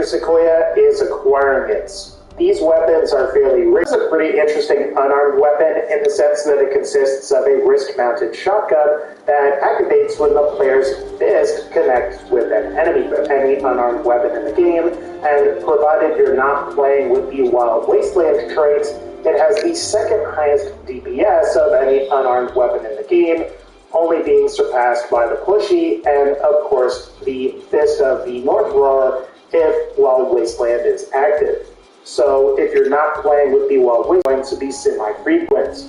Sequoia is acquiring it. These weapons are fairly rare. It's a pretty interesting unarmed weapon in the sense that it consists of a wrist-mounted shotgun that activates when the player's fist connects with an enemy, with any unarmed weapon in the game, and provided you're not playing with the Wild Wasteland trait, it has the second highest DPS of any unarmed weapon in the game, only being surpassed by the Pushy and, of course, the Fist of the North Roar if Wild Wasteland is active. So if you're not playing with the Wild Wasteland, it's going to be semi-frequent.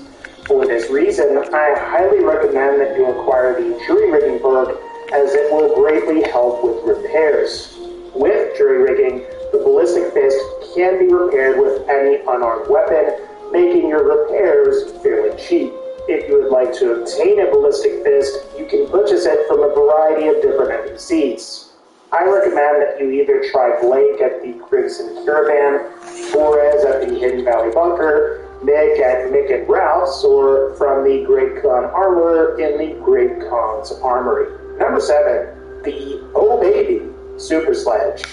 For this reason, I highly recommend that you acquire the Jury Rigging perk, as it will greatly help with repairs. With Jury Rigging, the Ballistic Fist can be repaired with any unarmed weapon, making your repairs fairly cheap. If you would like to obtain a Ballistic Fist, you can purchase it from a variety of different NPCs. I recommend that you either try Blake at the Crimson Caravan, Torres at the Hidden Valley Bunker, Mick at Mick and Ralph's, or from the Great Khan Armorer in the Great Khan's Armory. Number 7, the Oh Baby Super Sledge.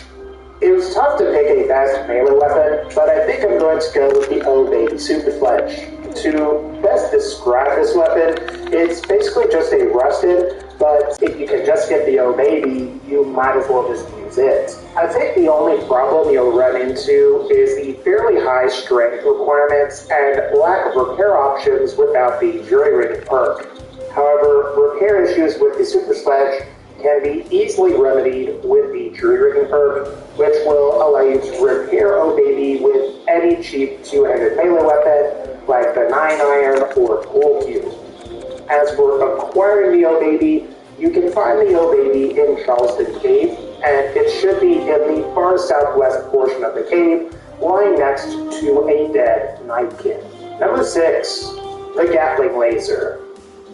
It was tough to pick a fast melee weapon, but I think I'm going to go with the Oh Baby Super Sledge. To best describe this weapon, it's basically just a rusted, but if you can just get the Oh Baby, you might as well just use it. I think the only problem you'll run into is the fairly high strength requirements and lack of repair options without the Jury Rigging perk. However, repair issues with the Super Sledge can be easily remedied with the Jury Rigging perk, which will allow you to repair Oh Baby with any cheap two-handed melee weapon like the 9-iron or pool cube. As for acquiring the Oh Baby, you can find the Oh Baby in Charleston Cave, and it should be in the far southwest portion of the cave, lying next to a dead Nightkin. Number 6, the Gatling Laser.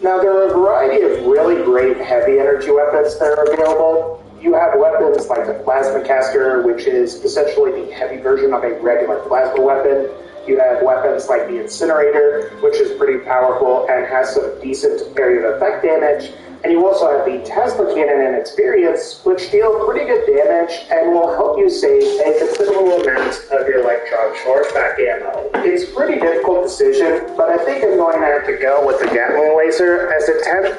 Now, there are a variety of really great heavy energy weapons that are available. You have weapons like the Plasma Caster, which is essentially the heavy version of a regular plasma weapon. You have weapons like the Incinerator, which is pretty powerful and has some decent area of effect damage. And you also have the Tesla Cannon and Experience, which deal pretty good damage and will help you save a considerable amount of your electron chargeback ammo. It's a pretty difficult decision, but I think I'm going to have to go with the Gatling Laser as it tends.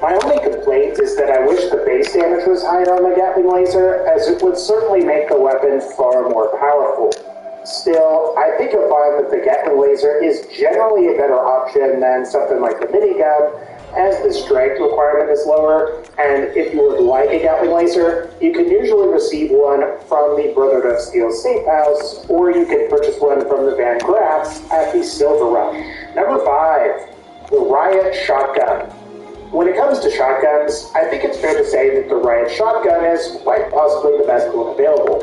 My only complaint is that I wish the base damage was higher on the Gatling Laser, as it would certainly make the weapon far more powerful. Still, I think you'll find that the Gatling laser is generally a better option than something like the minigun, as the strength requirement is lower, and if you would like a Gatling laser, you can usually receive one from the Brotherhood of Steel Safe House, or you can purchase one from the Van Graffs at the Silver Rush. Number 5, the Riot Shotgun. When it comes to shotguns, I think it's fair to say that the Riot Shotgun is quite possibly the best one available.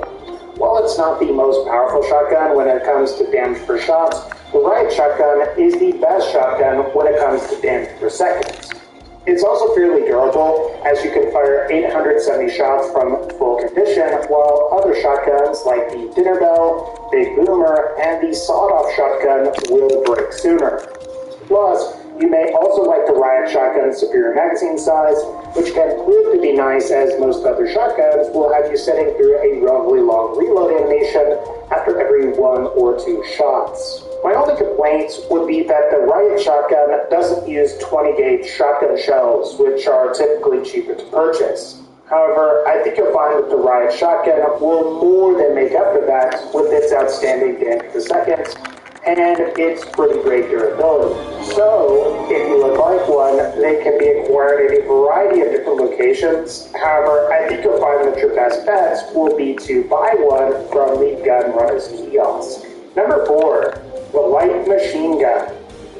While it's not the most powerful shotgun when it comes to damage per shot, the Riot Shotgun is the best shotgun when it comes to damage per second. It's also fairly durable, as you can fire 870 shots from full condition, while other shotguns like the Dinner Bell, Big Boomer, and the Sawed-Off Shotgun will break sooner. Plus, you may also like the Riot Shotgun's superior magazine size, which can prove to be nice, as most other shotguns will have you setting through a relatively long reload animation after every 1 or 2 shots. My only complaint would be that the Riot Shotgun doesn't use 20-gauge shotgun shells, which are typically cheaper to purchase. However, I think you'll find that the Riot Shotgun will more than make up for that with its outstanding damage per second and its pretty great durability. So, if you would like one, they can be acquired at a variety of different locations. However, I think you'll find that your best bets will be to buy one from the Gun Runners kiosk. Number 4, the Light Machine Gun.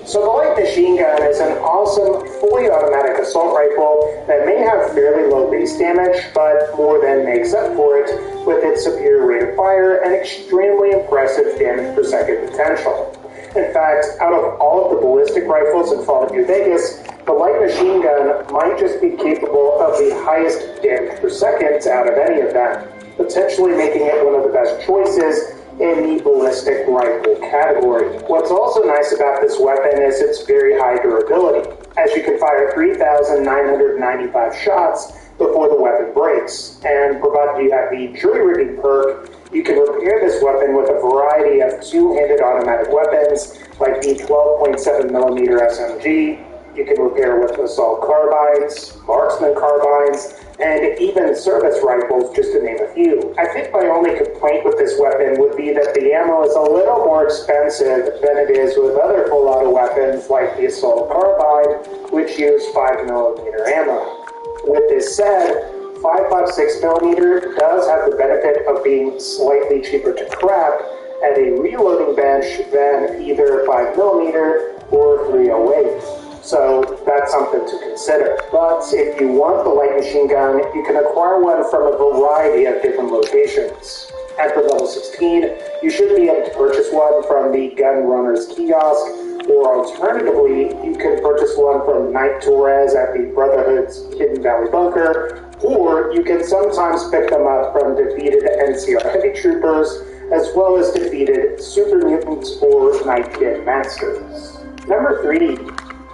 So the Light Machine Gun is an awesome, fully automatic assault rifle that may have fairly low base damage, but more than makes up for it with its superior rate of fire and extremely impressive damage per second potential. In fact, out of all of the ballistic rifles in Fallout New Vegas, the Light Machine Gun might just be capable of the highest damage per second out of any of them, potentially making it one of the best choices in the ballistic rifle category. What's also nice about this weapon is its very high durability, as you can fire 3,995 shots before the weapon breaks, and provided you have the jury-rigging perk, you can repair this weapon with a variety of two-handed automatic weapons, like the 12.7mm SMG. You can repair with assault carbines, marksman carbines, and even service rifles, just to name a few. I think my only complaint with this weapon would be that the ammo is a little more expensive than it is with other full auto weapons like the assault carbine, which use 5mm ammo. With this said, 5.56mm does have the benefit of being slightly cheaper to craft at a reloading bench than either 5mm or 308. So that's something to consider. But if you want the Light Machine Gun, you can acquire one from a variety of different locations. At the level 16, you should be able to purchase one from the Gun Runners kiosk, or alternatively, you can purchase one from Knight Torres at the Brotherhood's Hidden Valley Bunker, or you can sometimes pick them up from defeated NCR Heavy Troopers, as well as defeated Super Mutants or Night Kid Masters. Number 3.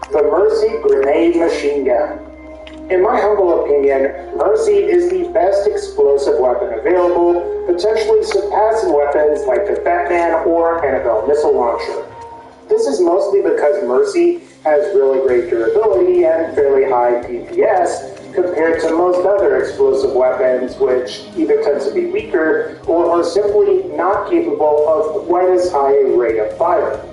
The Mercy Grenade Machine Gun. In my humble opinion, Mercy is the best explosive weapon available, potentially surpassing weapons like the Batman or Annabelle missile launcher. This is mostly because Mercy has really great durability and fairly high DPS compared to most other explosive weapons, which either tend to be weaker or are simply not capable of quite as high a rate of fire.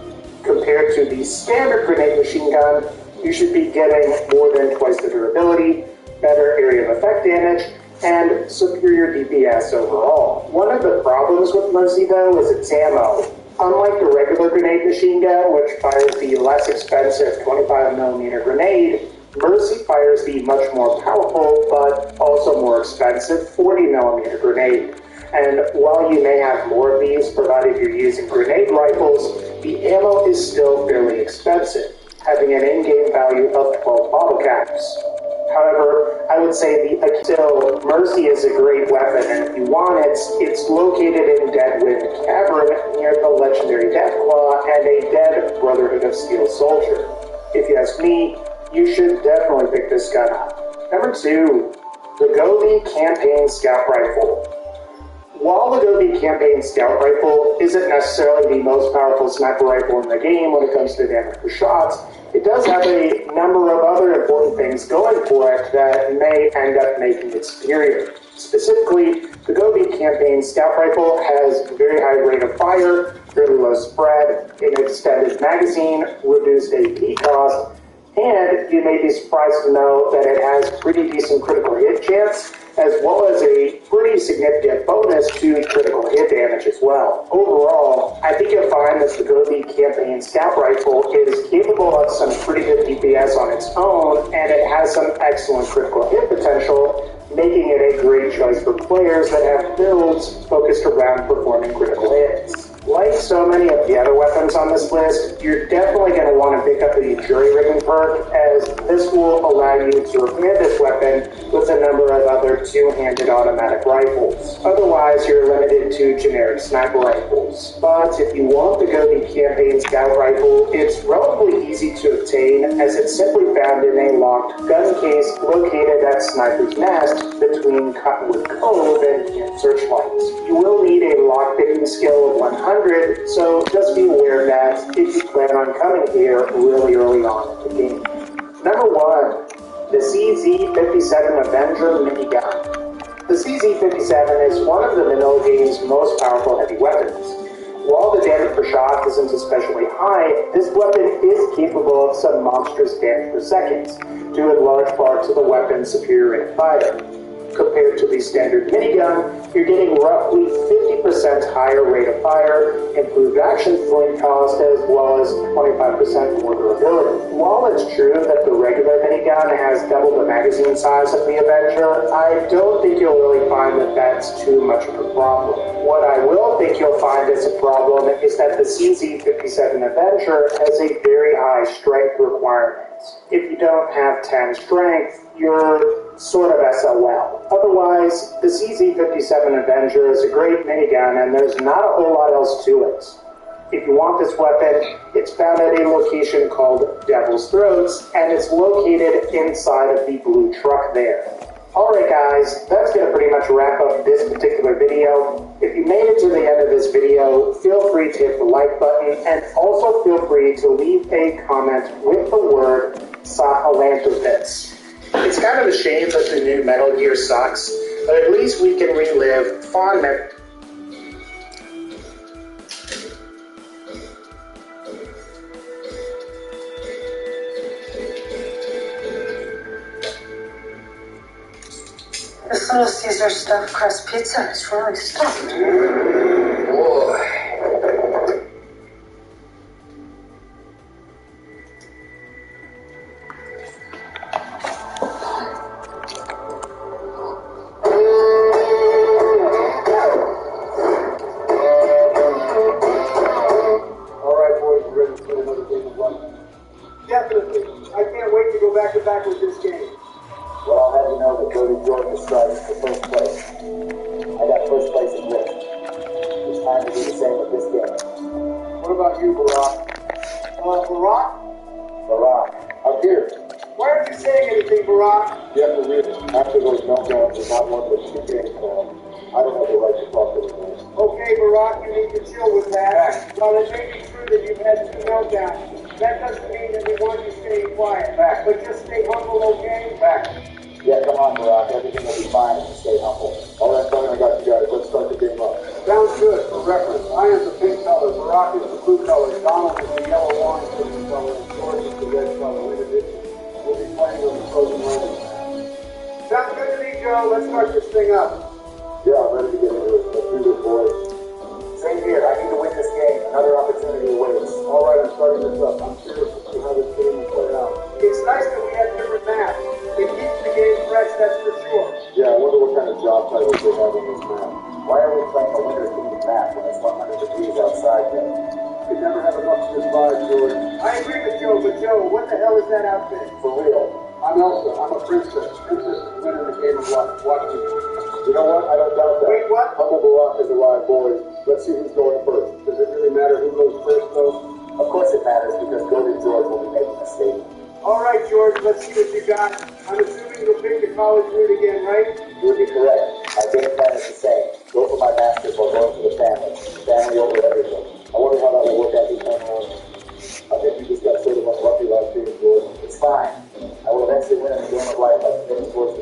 Compared to the standard grenade machine gun, you should be getting more than twice the durability, better area of effect damage, and superior DPS overall. One of the problems with Mercy, though, is its ammo. Unlike the regular grenade machine gun, which fires the less expensive 25mm grenade, Mercy fires the much more powerful, but also more expensive 40mm grenade. And while you may have more of these, provided you're using grenade rifles, the ammo is still fairly expensive, having an in-game value of 12 bottle caps. However, I would say still, Mercy is a great weapon, and if you want it, it's located in Deadwind Cavern near the legendary Deathclaw and a dead Brotherhood of Steel soldier. If you ask me, you should definitely pick this gun up. Number 2, the Gobi Campaign Scout Rifle. While the Gobi Campaign Scout Rifle isn't necessarily the most powerful sniper rifle in the game when it comes to damage per shot, it does have a number of other important things going for it that may end up making it superior. Specifically, the Gobi campaign scout rifle has a very high rate of fire, fairly low spread, an extended magazine, reduced AP cost, and you may be surprised to know that it has pretty decent critical hit chance, as well as a pretty significant bonus to critical hit damage as well. Overall, I think you'll find that the Gobi campaign scout rifle is capable of some pretty good DPS on its own, and it has some excellent critical hit potential, making it a great choice for players that have builds focused around performing critical hits. Like so many of the other weapons on this list, you're definitely going to want to pick up the jury rigging perk, as this will allow you to repair this weapon with a number of other two-handed automatic rifles. Otherwise, you're limited to generic sniper rifles. But if you want to go the campaign scout rifle, it's relatively easy to obtain, as it's simply found in a locked gun case located at Sniper's Nest between Cottonwood Cove and Camp Searchlights. You will need a lockpicking skill of 100, so just be aware of that if you plan on coming here really early on in the game. Number 1, the CZ-57 Avenger minigun. The CZ-57 is one of the vanilla game's most powerful heavy weapons. While the damage per shot isn't especially high, this weapon is capable of some monstrous damage per second, due in large part to the weapon's superior rate of fire. Compared to the standard minigun, you're getting roughly 50% higher rate of fire, improved action point cost, as well as 25% more durability. While it's true that the regular minigun has double the magazine size of the Avenger, I don't think you'll really find that that's too much of a problem. What I will think you'll find as a problem is that the CZ-57 Avenger has a very high strength requirement. If you don't have 10 strength, you're sort of SOL. Otherwise, the CZ-57 Avenger is a great minigun, and there's not a whole lot else to it. If you want this weapon, it's found at a location called Devil's Throats, and it's located inside of the blue truck there. Alright guys, that's going to pretty much wrap up this particular video. If you made it to the end of this video, feel free to hit the like button, and also feel free to leave a comment with the word Sahelanthropus. It's kind of a shame that the new Metal Gear sucks, but at least we can relive fond memories. This little Caesar stuffed crust pizza is really stuffed. Boy. Back with this game. Well, I'll have you know that Cody George is striving for first place. I got first place in risk. It's time to do the same with this game. What about you, Barack? Barack? Barack. Up here. Why aren't you saying anything, Barack? Yeah, for real. After those meltdowns are not one but 2 games now. I don't have the right to talk anymore. Okay, Barack, you need to chill with that. While it may be true that you've had 2 meltdowns, that doesn't mean that we want you staying quiet. Back. But just stay humble, okay? Back. Yeah, come on, Barack. Everything will be fine if you stay humble. All right, fine, I got you guys. Let's start the game up. Sounds good. For reference, I am the pink color, Barack is the blue color, Donald is the yellow orange color, and George is the red color. In addition, we'll be playing with the frozen rain. Sounds good to me, Joe. Let's start this thing up. Yeah, I'm ready to get into it. Let's do this, boys. Same here. I need to win this game. Another opportunity awaits. All right, I'm starting this up. I'm curious to see how this game will play out. It's nice that we have different maps. It keeps the game fresh, that's for sure. Yeah, I wonder what kind of job titles they have on this map. Why are we playing a winter-themed map when it's 100 degrees outside there? You never have enough to survive, George. I agree with Joe, but Joe, what the hell is that outfit? For real. I'm Elsa. I'm a princess. Princess is winning the game of life. Watch me. You know what? I don't doubt that. Wait, what? Humble Barack is alive, boys. Let's see who's going first. Does it really matter who goes first, though? Of course it matters, because Cody George will be making a statement. All right, George, let's see what you got. I'm assuming you'll pick the college route again, right? You would be correct. My game plan is the same. Go for my masters while going for the family. Family over everything. I wonder how that will work out this time around. I think you just got sort of unlucky last year, George. It's fine. I will eventually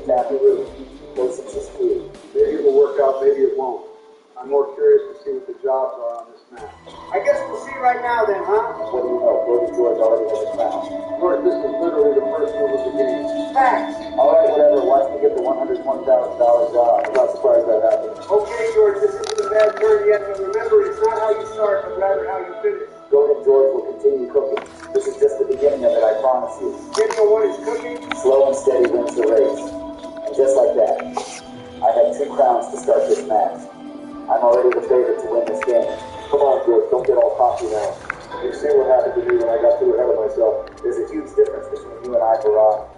the family room. Patience is key. Maybe it will work out, maybe it won't. I'm more curious to see what the jobs are on this map. I guess we'll see right now then, huh? What do you know? Brody George already has a crown. Of course, this is literally the first move of the game. Facts. All right, whatever. Watch me get the $120,000 job. I'm not surprised that happened. Okay, George, this isn't a bad turn yet, but remember, it's not how you start, but rather how you finish. Brody George will continue cooking. This is just the beginning of it, I promise you. Daniel, what is cooking? Slow and steady wins the race. And just like that, I have 2 crowns to start this match. I'm already the favorite to win this game. Come on, George, don't get all cocky now. You've seen what happened to me when I got too ahead of myself. There's a huge difference between you and I, Barack.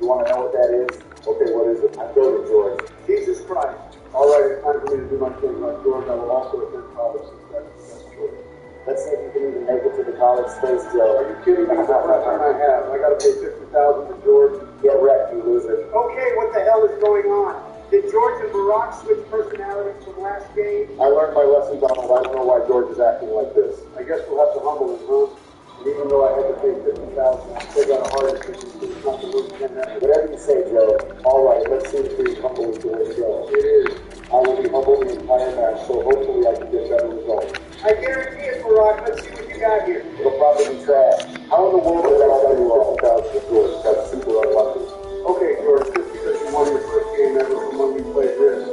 You want to know what that is? Okay, what is it? I'm Brody George. Jesus Christ. All right, it's time for me to do my thing like George. I will also attend college since that's the best choice. Let's see if you can even make it to the college space, Joe. Are you kidding me? That's the first time I have. I got to pay $50,000 for George. Get wrecked, you loser. Okay, what the hell is going on? Did George and Barack switch personalities from last game? I learned my lesson, Donald. I don't know why George is acting like this. I guess we'll have to humble him, huh? And even though I had to pay $50,000, I still got a heart issue, so it's not to lose 10 minutes. Whatever you say, Joe. All right, let's see if we humble is the way to go. It is. I will be humble the entire match, so hopefully I can get better results. I guarantee it, Barack. Let's see what you got here. It'll probably be trash. How in the world did I tell you all $50,000 for George? That's super unlucky. Okay, George, just because you won your first game ever from when we played this,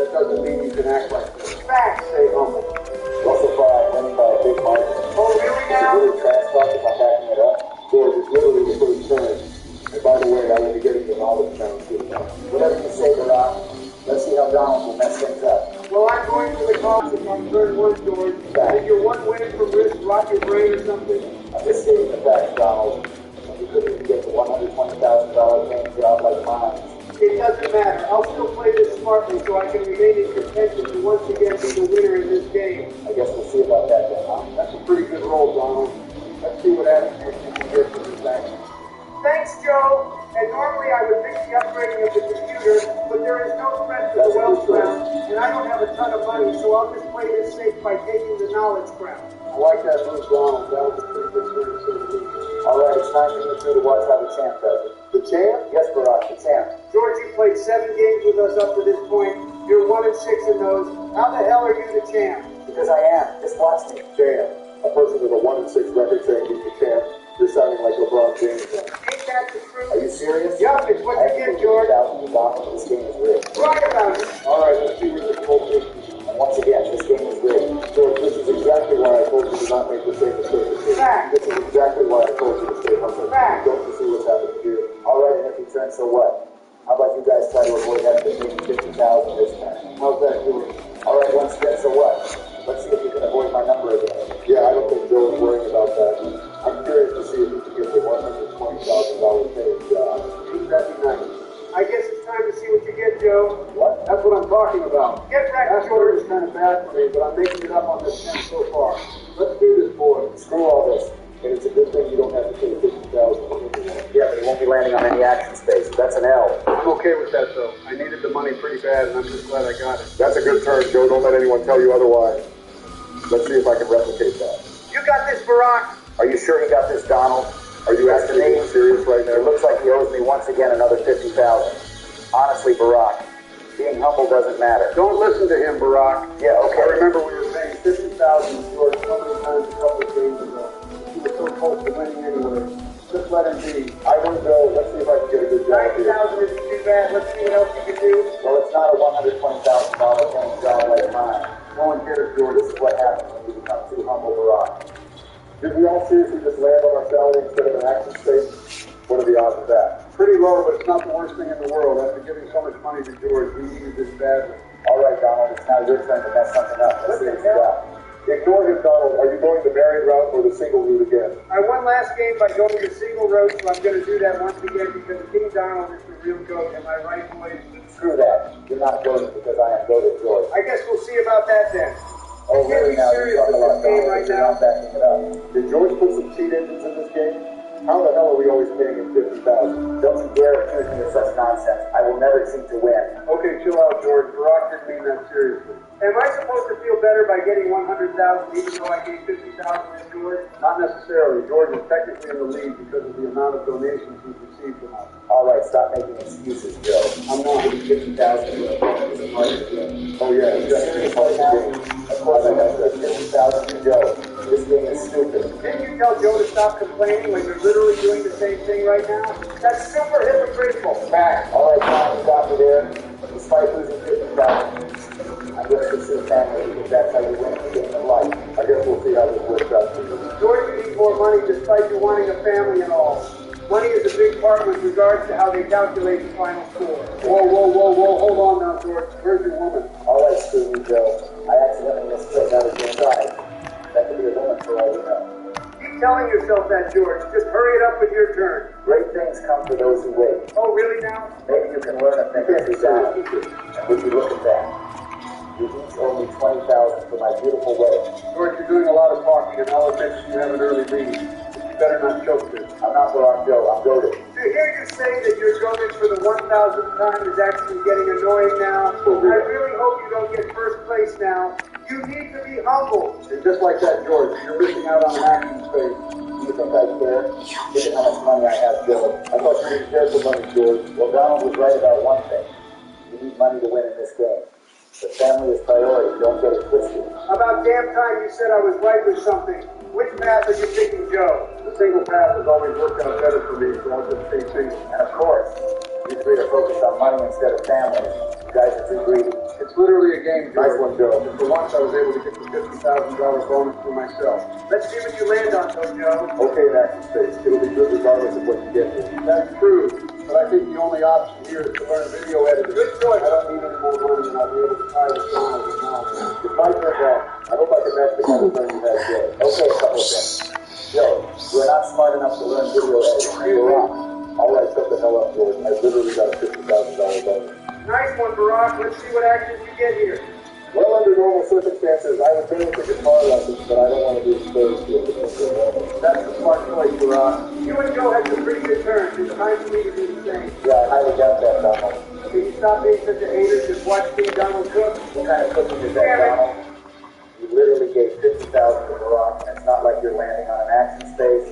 that doesn't mean you can act like this. Facts. Stay humble. Well, so far I'm winning by a big margin. Oh, really Is now? it really trash talk if I'm backing it up? George, it's literally the first turn. And by the way, I will be getting the knowledge down too. Whatever you say, Barack. Let's see how Donald will mess things up. Well, I'm going to the college on third one, George. Did your one win from risk rot your brain or something? I'm just stating the facts, Donald. You couldn't even get the $120,000 paying job like mine. It doesn't matter. I'll still play this smartly so I can remain in contention to once again be the winner in this game. I guess we'll see about that then, huh? That's a pretty good roll, Donald. Let's see what attitude you can get from this action. Thanks, Joe. And normally I would fix the upgrading of the computer, but there is no threat to the wealth crown, and I don't have a ton of money, so I'll just play this safe by taking the knowledge crown. I like that move, Donald. That was a pretty good turn to say the least. All right, it's time for you two to watch how the champ does it. The champ? Yes, Barack, the champ. George, you played 7 games with us up to this point. You're 1-6 in those. How the hell are you the champ? Because I am. Just watch me. Champ. A person with a 1-6 record saying he's the champ. You're sounding like LeBron James. Ain't that the truth? Are you serious? Yup, it's what you get, George. This game is rigged. Right about it. All right, let's see where this whole takes us. And once again, this game is rigged. George, this is exactly why I told you to not make the same mistake as me. Fact. This is exactly why I told you to stay humble. Fact. Don't you see what's happening here? All right, and if you turn, so what? How about you guys try to avoid having to pay me $50,000 this time? How's that doing? All right, once again, so what? Let's see if you can avoid my number again. Yeah, I don't think Joe is worrying about that. I'm curious to see if he can get the $120,000 paying job. Wouldn't that be nice? I guess it's time to see what you get, Joe. What? That's what I'm talking about. Get back, Last George. word is kind of bad for me, but I'm making it up on this 10 so far. Let's do this, boy. Screw all this. And it's a good thing you don't have to pay $50,000 for anyone. Yeah, but he won't be landing on any action space. That's an L. I'm okay with that, though. I needed the money pretty bad, and I'm just glad I got it. That's a good turn, Joe. Don't let anyone tell you otherwise. Let's see if I can replicate that. You got this, Barack. Are you sure he got this, Donald? Are you actually being serious right It now? looks like he owes me once again another $50,000. Honestly, Barack, being humble doesn't matter. Don't listen to him, Barack. Yeah, I okay. remember we were paying $50,000 to George so many times a couple of games ago. He was so close to winning anyway. Just let him be. I want to go. Let's see if I can get a good job here. 90,000 isn't too bad. Let's see what else you can do. Well, it's not a $120,000 paying job like mine. No one cares, George. This is what happens when you become too humble, Barack. Did we all seriously just land on our salary instead of an action space? What are the odds of that? Pretty low, but it's not the worst thing in the world. After giving so much money to George, we needed this badly. All right, Donald, it's now your turn to mess something up. Let's see what you got. Ignore him, Donald. Are you going the married route or the single route again? I won last game by going the single road, so I'm going to do that once again because King Donald is the real goat. Am I right, boys? Screw that. You're not voting because I am voted George. I guess we'll see about that then. Oh, I can't really be now? serious You're talking with about this game Donald, right but you're now. not backing it up. Did George put some cheat engines in this game? How the hell are we always paying him $50,000? Don't you dare accuse me of such nonsense. I will never cheat to win. Okay, chill out, George. Barack didn't mean that seriously. Am I supposed to feel better by getting 100,000 even though I gave 50,000 to George? Not necessarily. George is technically in the lead because of the amount of donations he's received from us. All right, stop making excuses, Joe. I'm not. 50,000 is a part of the game. Oh yeah, it's definitely a part of the game. Of course, I got 50,000 to Joe. This game is stupid. Didn't you tell Joe to stop complaining when you're literally doing the same thing right now? That's super hypocritical. Mac, all right, fine, you got me there. Despite losing 50,000, I'm going to pursue family because that's how you win the game of life. I guess we'll see how this works out for you. George, you need more money despite you wanting a family and all. Money is a big part with regards to how they calculate the final score. Whoa, hold on now, George. Where's your woman? All right, screw you, Joe. I accidentally misplaced out of your side. That could be a woman for all you know. Keep telling yourself that, George. Just hurry it up with your turn. Great things come for those who wait. Oh, really now? Maybe you can learn a thing or two down. And would you look at that? You each owe me 20,000 for my beautiful wedding. George, you're doing a lot of talking, and I'll admit you have an early lead. You better not choke this. I'm not Barack Joe, I'm goaded. To hear you say that you're going for the 1,000th time is actually getting annoying now. I really hope you don't get first place now. You need to be humble. And just like that, George, you're missing out on an action space. Do you think I care? Look at how much money I have, Joe. I thought you didn't care for money, George. Well, Donald was right about one thing. You need money to win in this game. The family is priority, don't get it twisted. About damn time you said I was right with something. Which path are you picking, Joe? The single path has always worked out better for me, so I'll just stay single. And of course, you agree to focus on money instead of family. You guys are too greedy. It's literally a game, George. Nice one, Joe. And for once, I was able to get the $50,000 bonus for myself. Let's see what you land on, though, Joe. Okay, Action Space. It'll be good regardless of what you get here. That's true, but I think the only option here is to learn video editing. Good choice. I don't need any more money, and I'll be able to tie this down as a now. If my turn out, I hope I can match the kind of friend you had, Joe. Okay, a couple of things. Joe, you are not smart enough to learn video editing. You're wrong. All right, shut the hell up, George. I literally got a $50,000 bonus. Nice one, Barack. Let's see what actions you get here. Well, under normal circumstances, I would bring it to guitar lessons, but I don't want to be exposed to a potential woman. That's the smart choice, Barack. You and Joe had some pretty good turns. It's time for me to do the same. Yeah, I highly doubt that, Donald. Can you stop being such a hater? Just watch me, Donald Cook. What kind of cooking is that, Donald? You literally gave 50,000 to Barack, and it's not like you're landing on an action space.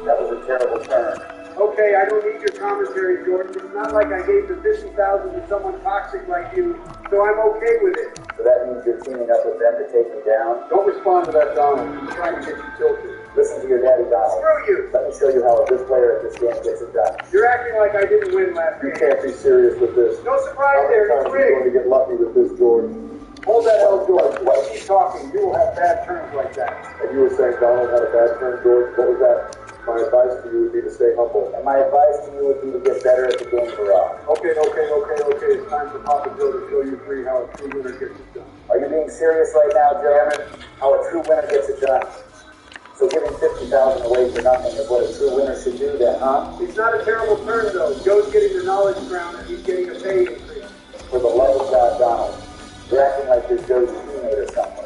That was a terrible turn. Okay, I don't need your commentary, George. It's not like I gave the 50,000 to someone toxic like you, so I'm okay with it. So that means you're teaming up with them to take me down? Don't respond to that, Donald. He's trying to get you tilted. Listen to your daddy, Donald. Screw you. Let me show you how a good player at this game gets it done. You're acting like I didn't win last You game. can't be serious with this. No surprise How there. many It's times are you going rigged. to get lucky with this, George? Hold that hell, George. Keep talking. You will have bad turns like that. And you were saying Donald had a bad turn, George. What was that? My advice to you would be to stay humble. And my advice to you would be to get better at the game, Barack. Okay. It's time for Papa Joe to show you three how a true winner gets it done. Are you being serious right now, Joe? How a true winner gets it done. So giving 50,000 away for nothing is what a true winner should do then, huh? It's not a terrible turn, though. Joe's getting the knowledge crown and he's getting a pay increase. For the love of God, Donald, you're acting like you're Joe's teammate or something.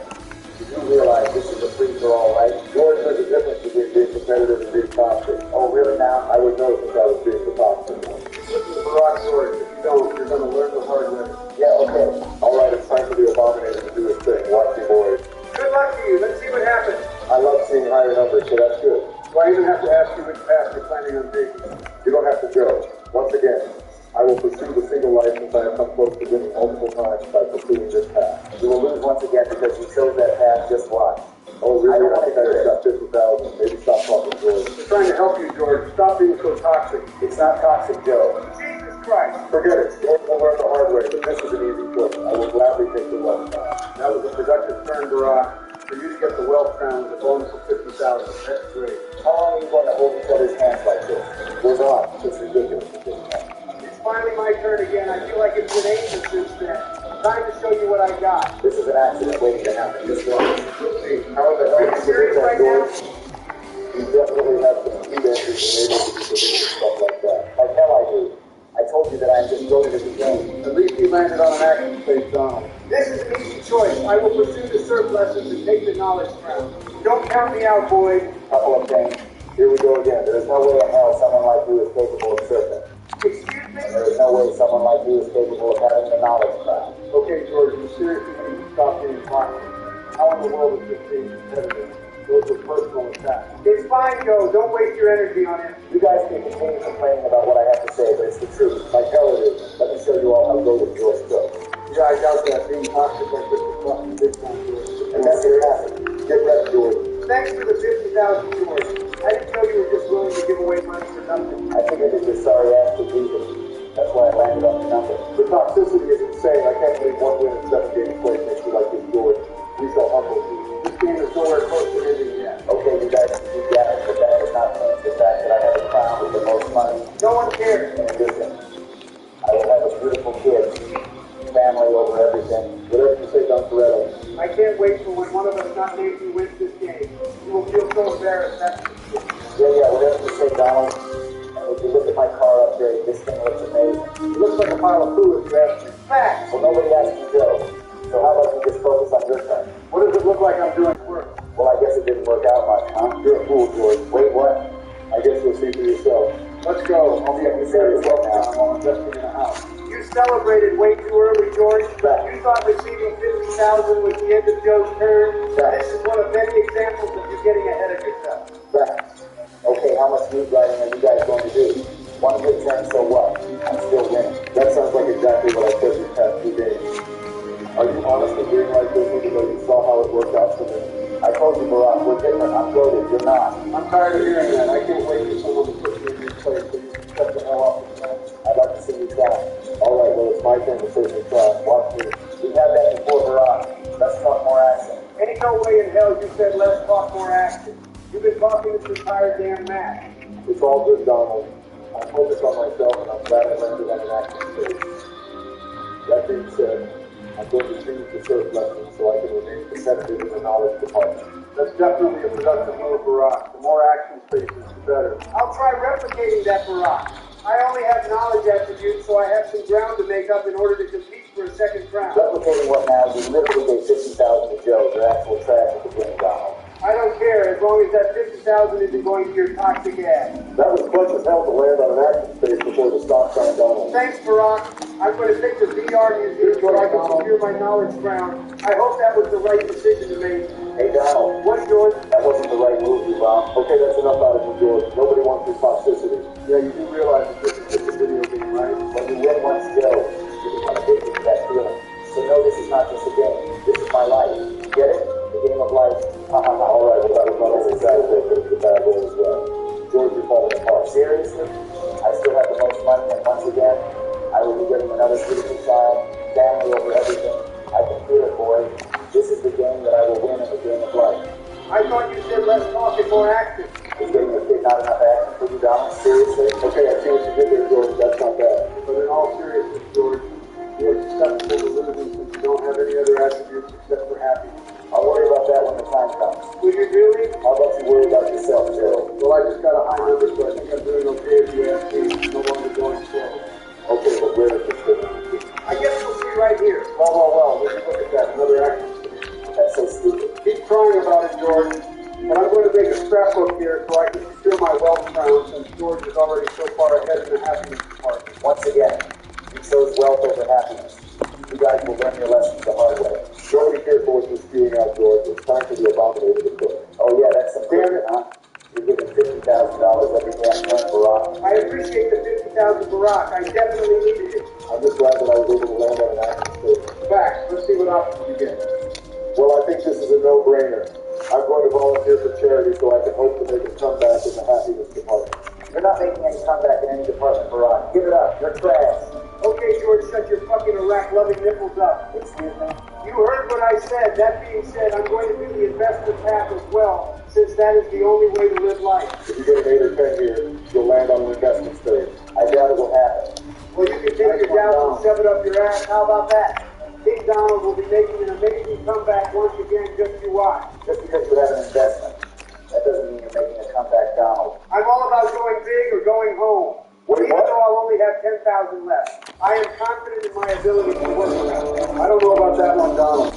You do realize this is a free-for-all, right? George, there's a difference between being competitive and being toxic. Oh, really now? I would know since I was being the toxic one. Listen to Barack, George. If you don't, you're going to learn the hard way. Yeah, okay. All right, it's time for the Abominator to do his thing. Watch me, boys. Good luck to you. Let's see what happens. I love seeing higher numbers, so that's good. Do I even have to ask you which path you're planning on taking? You don't have to, Joe. Once again, I will pursue the single life since I have come close to winning multiple times by pursuing this path. You will lose once again because you chose that path. Just watch. Oh, really? I don't want to hear it. got 50,000. Maybe stop talking, George. We're trying to help you, George. Stop being so toxic. It's not toxic, Joe. Jesus Christ. Forget it. George will learn the hard way, but this is an easy choice. I will gladly take the wealth crown. That was a productive turn, Barack. For you to get the wealth crown with a bonus of 50,000. That's great. How long are you going to hold each other's hands like this? Goes on. It's ridiculous at this point. It's finally my turn again. I feel like it's been ages since then. Time to show you what I got. This is an accident waiting to happen. Just watch. How the hell Are you serious right now? You definitely have some speed entries and able to do stuff like that. Like hell I do. I told you that I am just going to the game. At least you landed on an action space, Donald. This is an easy choice. I will pursue the surf lessons and take the knowledge crown. Don't count me out, boys. Couple of things. Here we go again. There is no way in hell someone like you is capable of surfing. Excuse me? And there is no way someone like you is capable of having the knowledge crown. Okay, George, you seriously need to stop getting cocky. How in the world is this being competitive? Those were personal attacks. It's fine, Joe. Don't waste your energy on it. You guys can continue complaining about what I have to say, but it's the truth. Like hell it is. Let me show you all how loaded George goes. Yeah, I doubt that. Being toxic like this is fucking big time, George. And that's it happened. Get ready, George. Thanks for the 50,000, George. I didn't know you were just willing to give away money for nothing. I figured that your sorry ass would leave it. That's why I landed on the number. The toxicity is insane. I can't believe one win in 7 games played makes me like this, George. We shall humble you. This game is nowhere close to ending yet. Okay, you guys can keep yapping, but that does not change the fact that I have a crown with the most money. No one cares. In addition, I will have a beautiful kid. Family over everything. Whatever you say, Don Toretto. I can't wait for when one of us not named you wins this game. You will feel so embarrassed. That's Yeah, whatever you say, Donald. And if you look at my car upgrade, this thing looks amazing. It looks like a pile of poo if you ask me. Facts. Well, nobody asked you, Joe. So how about you just focus on your turn? What does it look like I'm doing work? Well, I guess it didn't work out much, huh? You're a fool, George. Wait, what? I guess you'll see for yourself. Let's go. I'll be at the serious Now. now while investing in a house. You celebrated way too early, George. Right. You thought receiving 50,000 was the end of Joe's term. Right. This is one of many examples of you getting ahead of yourself. Facts. Okay, how much lead writing are you guys going to do? One good turn, so what? I'm still winning. That sounds like exactly what I said these past 2 games. Are you honestly being like this even though you saw how it worked out for me? I told you, Barack, we're different. I'm loaded. You're not. I'm tired of hearing that. I can't wait for someone to put me in your place so you can shut the hell up with that. I'd like to see you try. All right, well, it's my turn to certainly try. Watch me. We've had that before, Barack. Let's talk more action. Ain't no way in hell you said let's talk more action. You've been talking this entire damn match. It's all good, Donald. I'm focused on myself, and I'm glad I landed on an active stage. That being said, I'm going to change the surf lessons so I can remain competitive in the knowledge department. That's definitely a productive move, Barack. The more action spaces, the better. I'll try replicating that, Barack. I only have knowledge attributes, so I have some ground to make up in order to compete for a second crown. Replicating what now? You literally gave 50,000 to Joe. You're actual trash at the game, Donald. I don't care, as long as that 50,000 isn't going to your toxic ass. That was clutch as hell to land on an active space before the stop sign, Donald. Thanks, Barack. I'm going to take the VR museum so I can secure my knowledge crown. I hope that was the right decision to make. Hey, Donald. What, George? That wasn't the right move, you Bob. Okay, that's enough out of you, George. Nobody wants your toxicity. Yeah, you do realize that this is just a video game, right? When you win once, Joe, you become addicted to that feeling. So no, this is not just a game. This is my life. Get it? The game of life. All right, well, that was not only Saturday, but it's a bad day as well. George, you're falling apart. Seriously? I still have the most money, and once again, I will be getting another beautiful child, family over everything. I can feel it, boy. This is the game that I will win in the game of life. I thought you said less talk and more action. Is getting a kid not enough action for you, Donald? Seriously? Okay, I see what you did there, George. That's not bad. But in all seriousness, George, you are susceptible to losing since you don't have any other attributes except for happiness. I'll worry about that when the time comes. Will you really? How about you worry about yourself, Joe? Well, I just got a high number, so I think I'm doing okay if you ask me. No longer going slow. Okay, but where is this thing? I guess we'll see right here. Well, would you look at that? Another action. That's so stupid. Keep crying about it, George. But I'm going to make a scrapbook here so I can secure my wealth crown since George is already so far ahead in the happiness department. Once again, you chose wealth over happiness. You guys will learn your lessons the hard way. Don't be careful with this spewing out, George. It's time for the abominator to cook. Oh yeah, that's some damn it, huh? You're giving $50,000 every damn turn, Barack. I appreciate the 50,000, Barack. I definitely needed it. I'm just glad that I was able to land on an active stage. Facts. Let's see what options you get. Well, I think this is a no-brainer. I'm going to volunteer for charity so I can hope to make a comeback in the happiness department. You're not making any comeback in any department, Barack. Give it up. You're trash. Okay, George, shut your fucking Iraq-loving nipples up. Excuse me? You heard what I said. That being said, I'm going to do the investment path as well, since that is the only way to live life. If you get an 8 or 10 here, you'll land on an investment stage. I doubt it will happen. Well, you can take your doubts and shove it up your ass. How about that? King Donald will be making an amazing comeback once again. Just you watch. Just because you have an investment, that doesn't mean you're making a comeback, Donald. I'm all about going big or going home. Wait, Even what? though I'll only have 10,000 left. I am confident in my ability to work with that. I don't know about that one, Donald.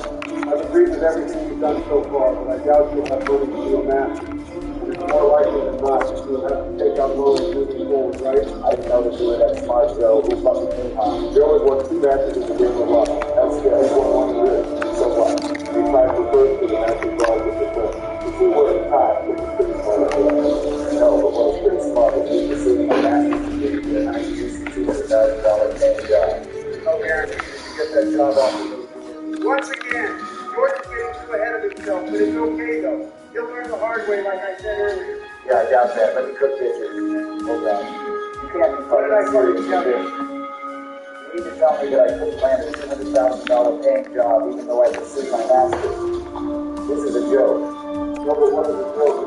I've agreed with everything you've done so far, but I doubt you'll have money to do a master. And More likely than not, you'll have to take out loans moving forward, right? I didn't know that you were that smart, Joe. Who fucking me, huh? Joe has won 2 matches in the game of luck. That's good. He's won 1 year. So what? We tied for first for the National Guard with the first. If we were to tie, which is pretty smart idea. No, but what was pretty smart is we received a master's degree in a nice, juicy $200,000 paying job. No guarantee that you get that job off of those. Once again, George is getting too ahead of himself, but it's okay though. He'll learn the hard way, like I said earlier. Yeah, I doubt that. Let me cook dishes. Hold on. You can't be What did I fucking fucking tell you? You need to tell me that I couldn't land a $200,000 paying job even though I pursued my master's. This is a joke. No, but what is the joke?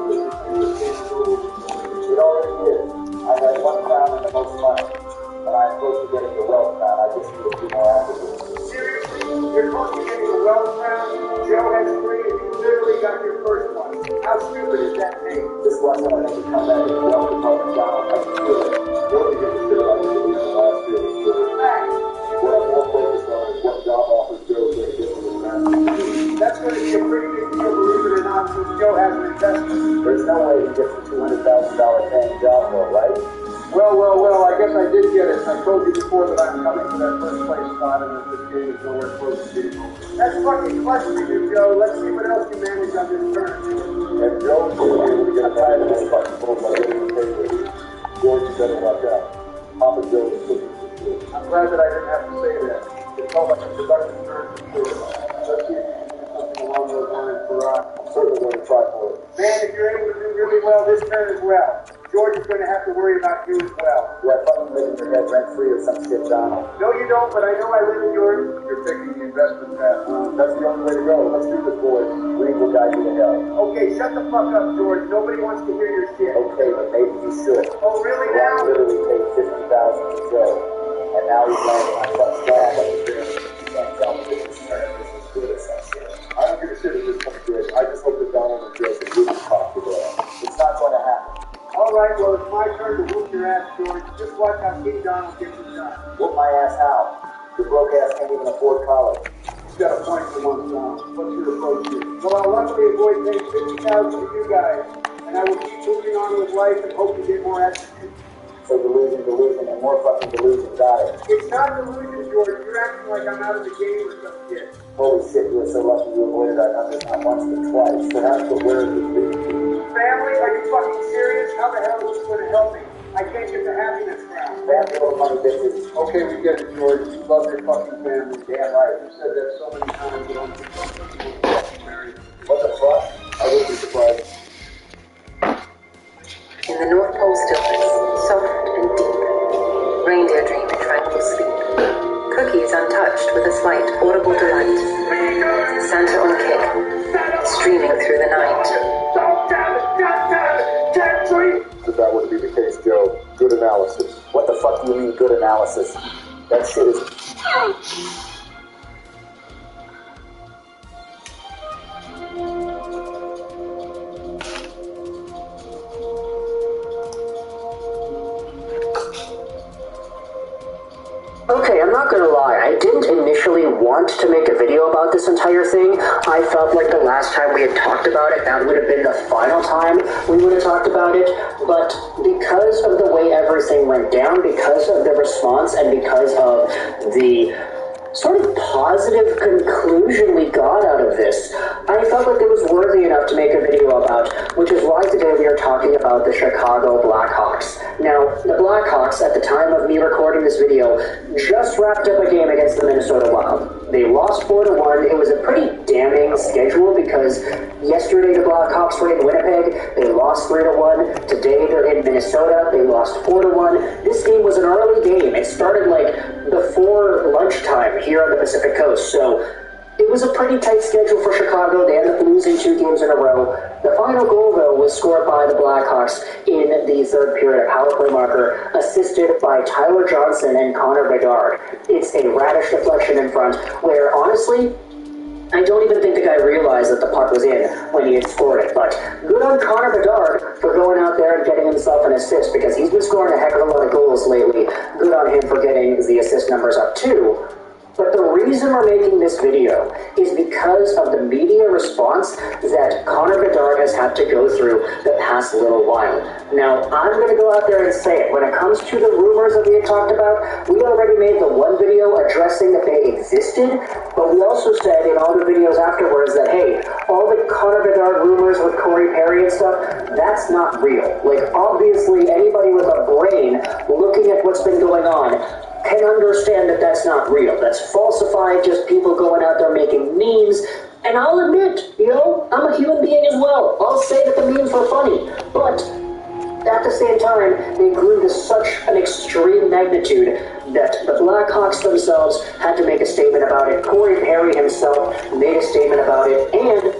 It already is. I had 1 crown and the most money. And I am close to getting the wealth crown. I just need a few more applicants. Seriously? You're close to getting a wealth crown? Joe has 3 and you literally got your first one. How stupid is that name? Just watch how I make it come back in the wealth department down. I can feel it. Really get the shit about the last year. So Fact. what I'm more focused on is what job offers Joe is going to get from his master's. That's going to be a pretty big deal, believe it or not, since Joe has an investment. There's no way he gets a $200,000 paying job though, right? Well, I guess I did get it. I told you before that I'm coming to that first place spot and that this game is nowhere close to being over. That's fucking clutch for you, Joe. Let's see what else you manage on this turn. And Joe will be able to get tired of this fucking bull by getting the pay raise. George, you better watch out. Papa Joe is cooking for sure. I'm glad that I didn't have to say that. It's so much introduction turn for sure. Let's see if you can do something along those lines for I'm certainly going to try for it. Man, if you're able to do really well this turn as well, George is going to have to worry about you as well. Do I fucking live in your head rent-free or some shit, Donald? No, you don't, but I know I live in yours. You're taking the investment path, huh? That's the only way to go. Let's do this, boys. Greed will guide you to hell. Okay, shut the fuck up, George. Nobody wants to hear your shit. Okay, but maybe you should. Oh, really Ron now? literally paid $50,000 to Joe, and now he's landing on some job up the dream. You can't tell me that this turn is good or some shit. I don't give a shit at this point, George. I just hope that Donald and Joe can really talk to them. It's not going to happen. All right, well, it's my turn to whoop your ass, George. Just watch how King Donald gets it done. Whoop my ass how? Your broke ass can't even afford college. You've got a point for once, Don. What's your approach here? Well, I'll luckily avoid paying $50,000 to you guys, and I will keep moving on with life and hope to get more attributes. So delusion, and more fucking delusion, got it. It's not delusion, George. You're acting like I'm out of the game or some shit. Holy shit, you were so lucky you avoided our numbers not once but twice. Perhaps, but where is this leading to? Family? Are you fucking serious? How the hell is this going to help me? I can't get the happiness crown. Family over money, bitches. Okay, we get it, George. You love your fucking family. Damn right. You said that so many times that I'm fucking married. What the fuck? I wouldn't be surprised. In the North Pole stillness, soft and deep, reindeer dream in tranquil sleep. Cookies untouched with a slight audible delight. Santa on kick, streaming through the night. If that would be the case, Joe, good analysis. What the fuck do you mean good analysis? That shit is... Okay, I'm not gonna lie, I didn't initially want to make a video about this entire thing. I felt like the last time we had talked about it, that would have been the final time we would have talked about it, but because of the way everything went down, because of the response, and because of the sort of positive conclusion we got out of this, I felt like it was worthy enough to make a video about, which is why today we are talking about the Chicago Blackhawks. Now, the Blackhawks, at the time of me recording this video, just wrapped up a game against the Minnesota Wild. They lost 4-1. It was a pretty damning schedule because yesterday the Blackhawks were in Winnipeg. They lost 3-1. Today they're in Minnesota. They lost 4-1. This game was an early game. It started like before lunchtime here on the Pacific Coast. So it was a pretty tight schedule for Chicago. They ended up losing 2 games in a row. The final goal, though, was scored by the Blackhawks in the third period, a power play marker, assisted by Tyler Johnson and Connor Bedard. It's a radish deflection in front, where, honestly, I don't even think the guy realized that the puck was in when he had scored it. But good on Connor Bedard for going out there and getting himself an assist, because he's been scoring a heck of a lot of goals lately. Good on him for getting the assist numbers up, too. But the reason we're making this video is because of the media response that Connor Bedard has had to go through the past little while. Now, I'm going to go out there and say it. When it comes to the rumors that we had talked about, we already made the one video addressing that they existed, but we also said in all the videos afterwards that, hey, all the Connor Bedard rumors with Corey Perry and stuff, that's not real. Like, obviously, anybody with a brain looking at what's been going on can understand that that's not real. That's falsified, just people going out there making memes. And I'll admit, I'm a human being as well. I'll say that the memes were funny. But at the same time, they grew to such an extreme magnitude that the Blackhawks themselves had to make a statement about it. Corey Perry himself made a statement about it. And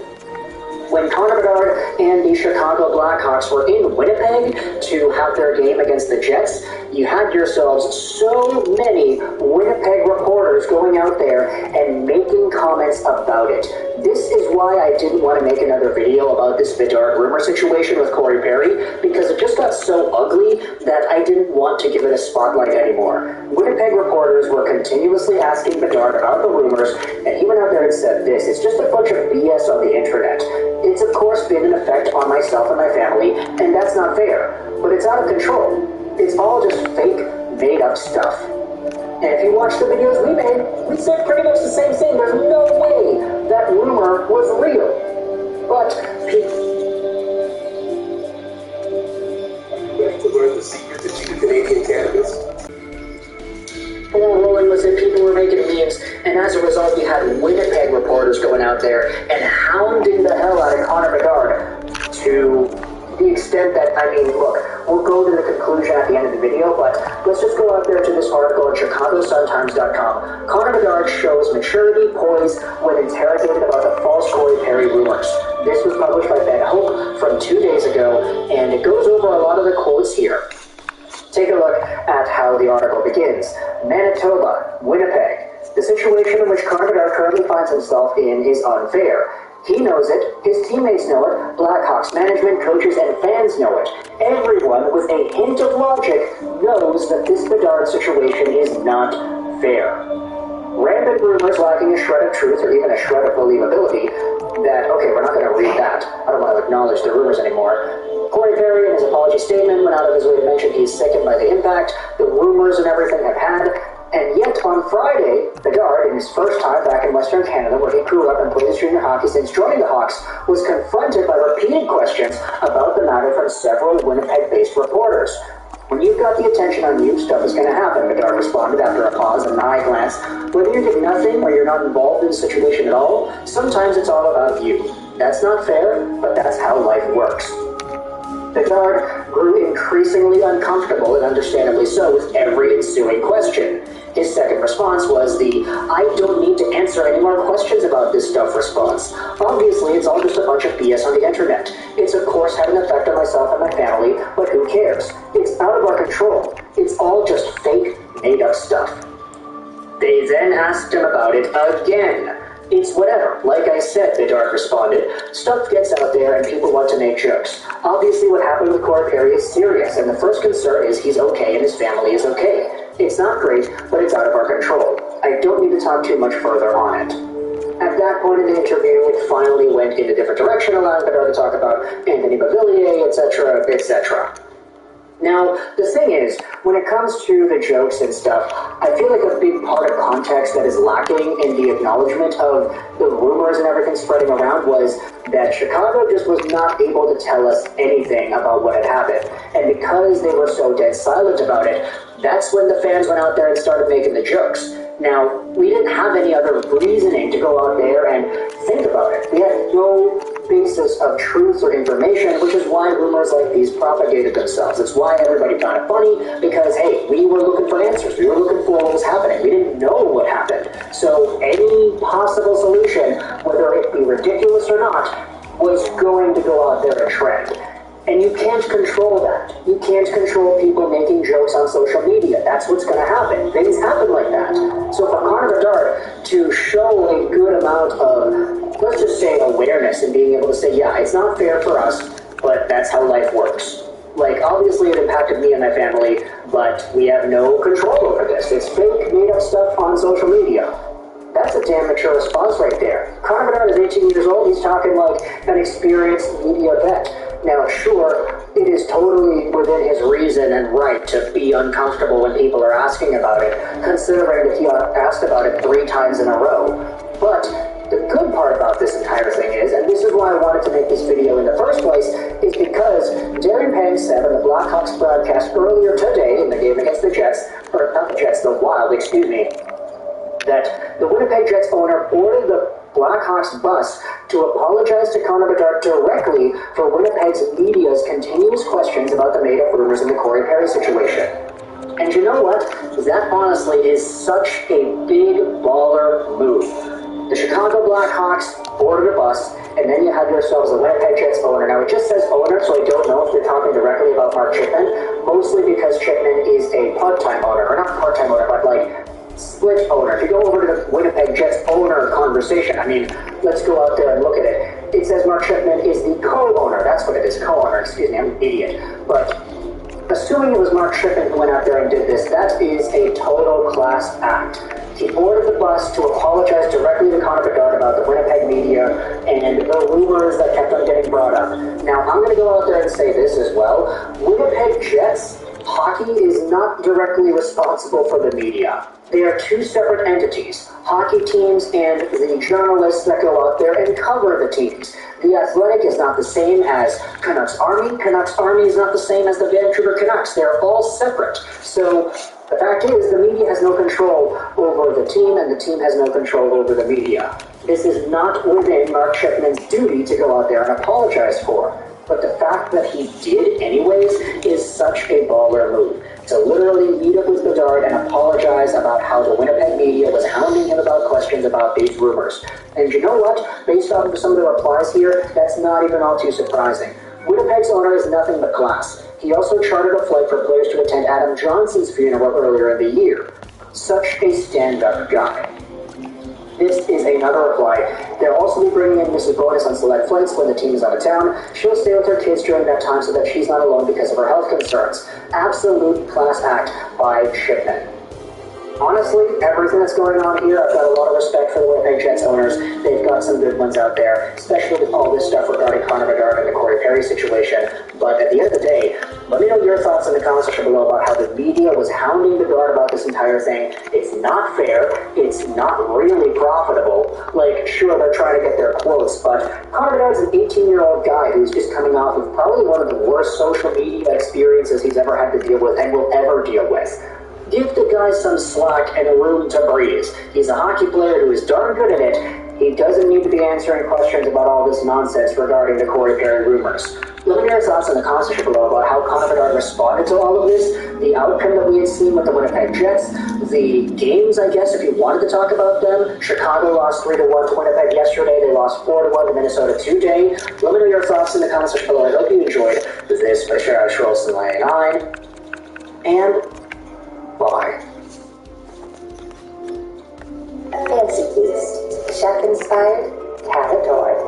when Connor Bedard and the Chicago Blackhawks were in Winnipeg to have their game against the Jets, you had yourselves so many Winnipeg reporters going out there and making comments about it. This is why I didn't want to make another video about this Bedard rumor situation with Corey Perry, because it just got so ugly that I didn't want to give it a spotlight anymore. Winnipeg reporters were continuously asking Bedard about the rumors, and he went out there and said this: it's just a bunch of BS on the internet. It's of course been an effect on myself and my family, and that's not fair, but it's out of control. It's all just fake, made-up stuff. And if you watch the videos we made, we said pretty much the same thing. There's no way that rumor was real. But ready to learn the secret to cheap Canadian cannabis? ball rolling was that people were making memes, and as a result, we had Winnipeg reporters going out there and hounding the hell out of Connor Bedard to the extent that, look, we'll go to the conclusion at the end of the video, but let's just go out there to this article at ChicagoSunTimes.com. Connor Bedard shows maturity poise when interrogated about the false Corey Perry rumors. This was published by Ben Hope from 2 days ago, and it goes over a lot of the quotes here. Take a look at how the article begins. Manitoba, Winnipeg. The situation in which Connor Bedard currently finds himself in is unfair. He knows it, his teammates know it, Blackhawks management, coaches, and fans know it. Everyone with a hint of logic knows that this Bedard situation is not fair. Rampant rumors lacking a shred of truth or even a shred of believability that, okay, we're not going to read that. I don't want to acknowledge the rumors anymore. Corey Perry, in his apology statement, went out of his way to mention he's sickened by the impact the rumors and everything have had. And yet, on Friday, Bedard, in his first time back in Western Canada, where he grew up and played his junior hockey since joining the Hawks, was confronted by repeated questions about the matter from several Winnipeg-based reporters. When you've got the attention on you, stuff is going to happen, Bedard responded after a pause and an eye glance. Whether you did nothing or you're not involved in the situation at all, sometimes it's all about you. That's not fair, but that's how life works. Bedard grew increasingly uncomfortable, and understandably so, with every ensuing question. His second response was the "I don't need to answer any more questions about this stuff" response. Obviously, it's all just a bunch of BS on the internet. It's of course had an effect on myself and my family, but who cares? It's out of our control. It's all just fake, made-up stuff. They then asked him about it again. It's whatever. Like I said, Bedard responded. Stuff gets out there and people want to make jokes. Obviously what happened with Corey Perry is serious, and the first concern is he's okay and his family is okay. It's not great, but it's out of our control. I don't need to talk too much further on it. At that point in the interview, it finally went in a different direction, allowing Bedard to talk about Anthony Beauvillier, etc., etc. Now, the thing is, when it comes to the jokes and stuff, I feel like a big part of context that is lacking in the acknowledgement of the rumors and everything spreading around was that Chicago just was not able to tell us anything about what had happened. And because they were so dead silent about it, that's when the fans went out there and started making the jokes. Now, we didn't have any other reasoning to go out there and think about it. We had no basis of truth or information, which is why rumors like these propagated themselves. It's why everybody found it funny, because, hey, we were looking for answers. We were looking for what was happening. We didn't know what happened. So any possible solution, whether it be ridiculous or not, was going to go out there and trend. And you can't control that. You can't control people making jokes on social media. That's what's going to happen. Things happen like that. So for Connor Bedard to show a good amount of, let's just say, awareness and being able to say, yeah, it's not fair for us, but that's how life works. Like, obviously it impacted me and my family, but we have no control over this. It's fake, made-up stuff on social media. That's a damn mature response right there. Connor Bedard is 18 years old. He's talking like an experienced media vet. Now, sure, it is totally within his reason and right to be uncomfortable when people are asking about it, considering that he asked about it 3 times in a row. But the good part about this entire thing is, and this is why I wanted to make this video in the first place, is because Darren Pang said on the Blackhawks broadcast earlier today in the game against the Jets, or not the Jets, the Wild, excuse me, that the Winnipeg Jets owner ordered the Blackhawks bus to apologize to Connor Bedard directly for Winnipeg's media's continuous questions about the made-up rumors in the Corey Perry situation. And you know what? That honestly is such a big baller move. The Chicago Blackhawks ordered a bus, and then you have yourselves a Winnipeg Jets owner. Now, it just says owner, so I don't know if they're talking directly about Mark Chipman, mostly because Chipman is a part-time owner, or not part-time owner, but like split owner. If you go over to the Winnipeg Jets owner conversation, I mean, let's go out there and look at it. It says Mark Chipman is the co-owner. That's what it is, co-owner. Excuse me, I'm an idiot. But assuming it was Mark Chipman who went out there and did this, that is a total class act. He ordered the bus to apologize directly to Connor Bedard about the Winnipeg media and the rumors that kept on getting brought up. Now, I'm going to go out there and say this as well. Winnipeg Jets hockey is not directly responsible for the media. They are 2 separate entities, hockey teams and the journalists that go out there and cover the teams. The Athletic is not the same as Canucks Army. Canucks Army is not the same as the Vancouver Canucks. They're all separate. So the fact is, the media has no control over the team, and the team has no control over the media. This is not within Mark Chipman's duty to go out there and apologize for. But the fact that he did anyways is such a baller move. To literally meet up with Bedard and apologize about how the Winnipeg media was hounding him about questions about these rumors. And you know what? Based off of some of the replies here, that's not even all too surprising. Winnipeg's owner is nothing but class. He also chartered a flight for players to attend Adam Johnson's funeral earlier in the year. Such a stand-up guy. This is another reply. They'll also be bringing in Mrs. Bonus on select flights when the team is out of town. She'll stay with her kids during that time so that she's not alone because of her health concerns. Absolute class act by Chipman. Honestly, everything that's going on here, I've got a lot of respect for the Winnipeg Jets owners. They've got some good ones out there, especially with all this stuff regarding Connor Bedard and the Corey Perry situation. But at the end of the day, let me know your thoughts in the comments section below about how the media was hounding Bedard about this entire thing. It's not fair. It's not really profitable. Like, sure, they're trying to get their quotes, but Connor Bedard's an 18-year-old guy who's just coming off with probably one of the worst social media experiences he's ever had to deal with and will ever deal with. Give the guy some slack and room to breathe. He's a hockey player who is darn good at it. He doesn't need to be answering questions about all this nonsense regarding the Corey Perry rumors. Let me know your thoughts in the comments section below about how Connor Bedard responded to all of this, the outcome that we had seen with the Winnipeg Jets, the games, I guess, if you wanted to talk about them. Chicago lost 3-1 to Winnipeg yesterday. They lost 4-1 to Minnesota today. Let me know your thoughts in the comments section below. I hope you enjoyed this by Shara Schrolson laying on. And bye. Fancy Feast. Chef-inspired, cat-adored.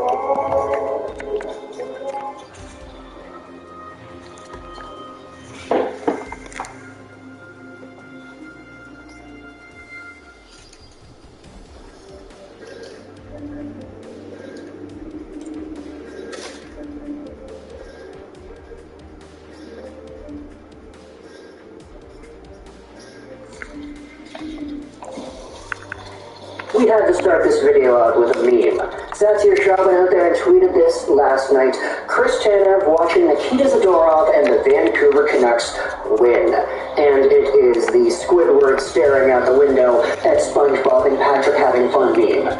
We had to start this video out with a meme. Satyr Shah went out there and tweeted this last night. Chris Tanev watching Nikita Zadorov and the Vancouver Canucks win. And it is the Squidward staring out the window at SpongeBob and Patrick having fun meme.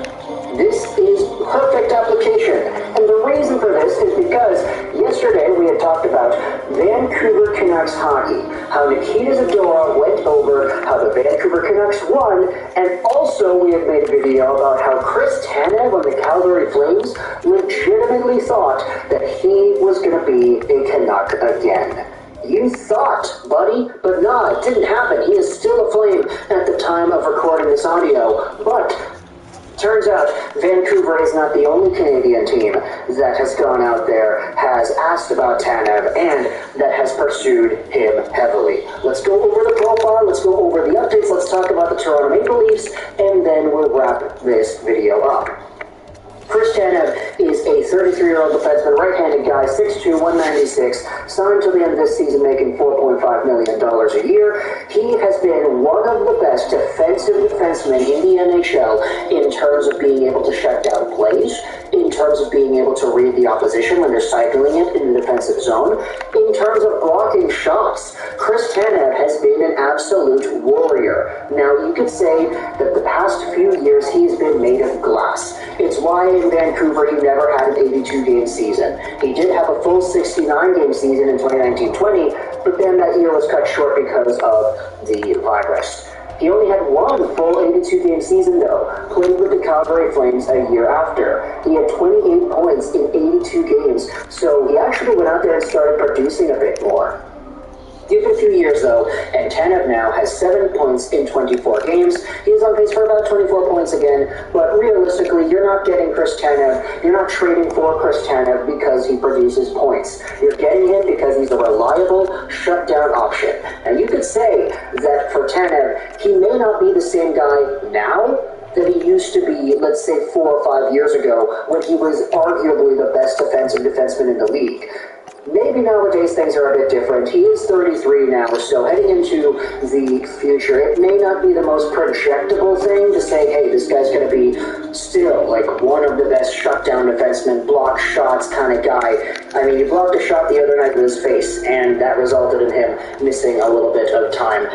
This is perfect application. And the reason for this is because yesterday we had talked about Vancouver Canucks hockey, how Nikita Zadorov went over, how the Vancouver Canucks won, and also we had made a video about how Chris Tanev on the Calgary Flames legitimately thought that he was going to be a Canuck again. You thought, buddy, but nah, it didn't happen. He is still a Flame at the time of recording this audio, but Turns out Vancouver is not the only Canadian team that has gone out there, has asked about Tanev, and that has pursued him heavily. Let's go over the profile, let's go over the updates, let's talk about the Toronto Maple Leafs, and then we'll wrap this video up. Chris Tanev is a 33-year-old defenseman, right-handed guy, 6'2", 196, signed till the end of this season making $4.5 million a year. He has been one of the best defensive defensemen in the NHL in terms of being able to shut down plays, in terms of being able to read the opposition when they're cycling it in the defensive zone, in terms of blocking shots. Chris Tanev has been an absolute warrior. Now, you could say that the past few years he's been made of glass. It's why in Vancouver he never had an 82-game season. He did have a full 69-game season in 2019-20, but then that year was cut short because of the virus. He only had one full 82-game season, though, played with the Calgary Flames a year after. He had 28 points in 82 games, so he actually went out there and started producing a bit more. Give it a few years, though, and Tanev now has 7 points in 24 games. He's on pace for about 24 points again, but realistically, you're not getting Chris Tanev, you're not trading for Chris Tanev because he produces points. You're getting him because he's a reliable, shutdown option. And you could say that for Tanev, he may not be the same guy now that he used to be, let's say, 4 or 5 years ago, when he was arguably the best defensive defenseman in the league. Maybe nowadays things are a bit different. He is 33 now, so heading into the future, it may not be the most projectable thing to say, hey, this guy's going to be still like one of the best shutdown defensemen, block shots kind of guy. I mean, he blocked a shot the other night with his face, and that resulted in him missing a little bit of time.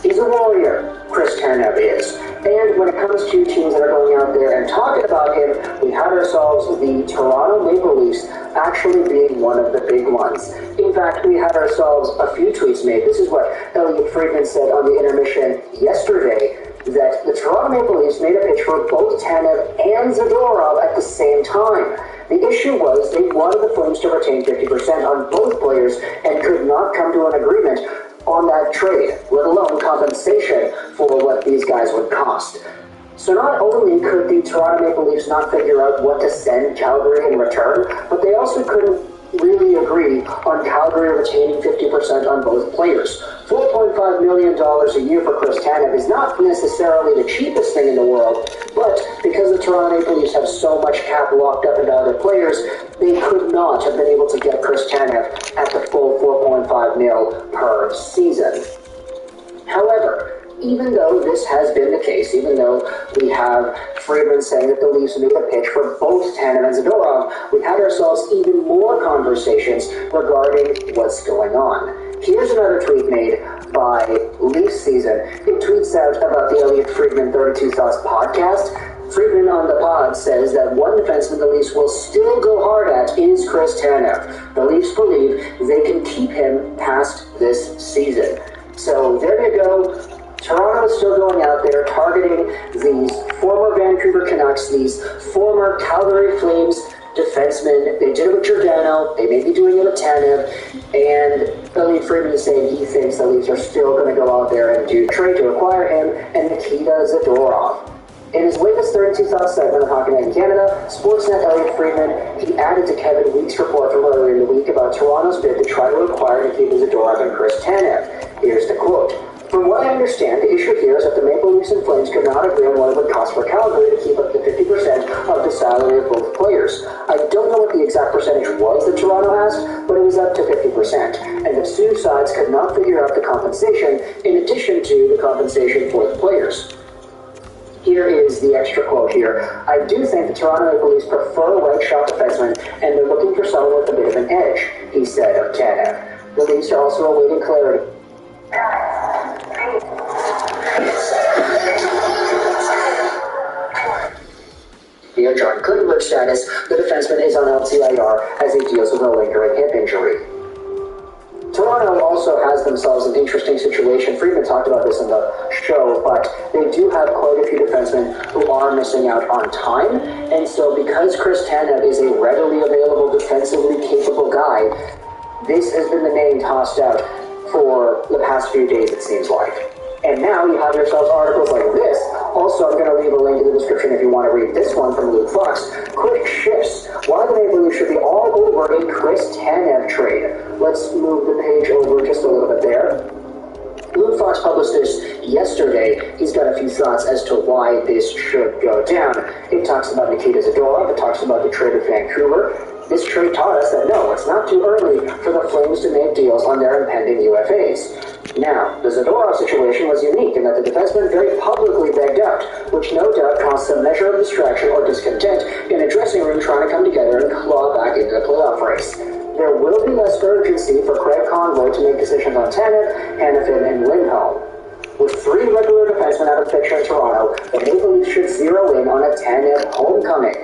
He's a warrior, Chris Tanev is. And when it comes to teams that are going out there and talking about him, we had ourselves the Toronto Maple Leafs actually being one of the big ones. In fact, we had ourselves a few tweets made. This is what Elliot Friedman said on the intermission yesterday, that the Toronto Maple Leafs made a pitch for both Tanev and Zadorov at the same time. The issue was they wanted the Flames to retain 50% on both players and could not come to an agreement on that trade, let alone compensation for what these guys would cost. So not only could the Toronto Maple Leafs not figure out what to send Calgary in return, but they also couldn't really agree on Calgary retaining 50% on both players. $4.5 million a year for Chris Tanev is not necessarily the cheapest thing in the world, but because the Toronto Maple Leafs have so much cap locked up into other players, they could not have been able to get Chris Tanev at the full $4.5 million per season. However, even though this has been the case, even though we have Friedman saying that the Leafs made a pitch for both Tanev and Zadorov, we had ourselves even more conversations regarding what's going on. Here's another tweet made by Leafs Season. It tweets out about the Elliot Friedman 32 Thoughts podcast. Friedman on the pod says that one defenseman the Leafs will still go hard at is Chris Tanev. The Leafs believe they can keep him past this season. So there you go. Toronto is still going out there targeting these former Vancouver Canucks, these former Calgary Flames defensemen. They did it with Giordano, they may be doing it with Tanev, and Elliot Friedman is saying he thinks the Leafs are still going to go out there and do a trade to acquire him and Nikita Zadorov. In his latest 32 Thoughts segment of Hockey Night in Canada, Sportsnet Elliot Friedman, he added to Kevin Week's report from earlier in the week about Toronto's bid to try to acquire Nikita Zadorov and Chris Tanev. Here's the quote. From what I understand, the issue here is that the Maple Leafs and Flames could not agree on what it would cost for Calgary to keep up to 50% of the salary of both players. I don't know what the exact percentage was that Toronto asked, but it was up to 50%. And the two sides could not figure out the compensation in addition to the compensation for the players. Here is the extra quote here. I do think the Toronto Maple Leafs prefer a right shot defenseman, and they're looking for someone with a bit of an edge, he said of Tanev. The Leafs are also awaiting clarity. Via John Gutenberg status, the defenseman is on LTIR as he deals with a lingering hip injury. Toronto also has themselves an interesting situation. Friedman talked about this in the show, but they do have quite a few defensemen who are missing out on time. And so because Chris Tanev is a readily available, defensively capable guy, this has been the name tossed out for the past few days, it seems like. And now you have yourselves articles like this Also, I'm going to leave a link in the description if you want to read this one from Luke Fox. Quick shifts. Why the Maple Leafs should be all over a Chris Tanev trade. Let's move the page over just a little bit there. Luke Fox published this yesterday. He's got a few thoughts as to why this should go down. It talks about Nikita Zadorov. It talks about the trade of Vancouver. This trade taught us that no, it's not too early for the Flames to make deals on their impending UFAs. Now, the Zadorov situation was unique in that the defenseman very publicly begged out, which no doubt caused some measure of distraction or discontent in a dressing room trying to come together and claw back into the playoff race. There will be less urgency for Craig Conroy to make decisions on Tanev, Hanifin, and Lindholm. With 3 regular defensemen out of picture in Toronto, the Maple Leafs should zero in on a Tanev homecoming.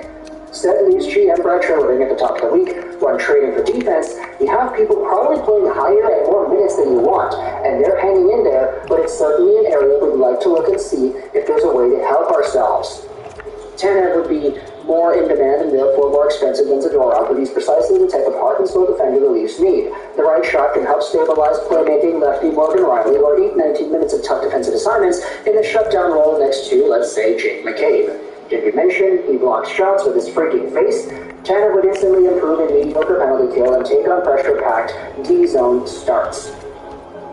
Said Leafs GM Brad Treliving at the top of the week, when trading for defense, you have people probably playing higher and more minutes than you want, and they're hanging in there, but it's certainly an area we'd like to look and see if there's a way to help ourselves. Tanev would be more in demand and therefore more expensive than Zadorov, but he's precisely the type of heart and soul defender the Leafs need. The right shot can help stabilize playmaking lefty Morgan Riley, or 19 minutes of tough defensive assignments in a shutdown role next to, let's say, Jake McCabe. Did we mention he blocks shots with his freaking face? Tanev would instantly improve in mediocre penalty kill and take on pressure-packed D-zone starts.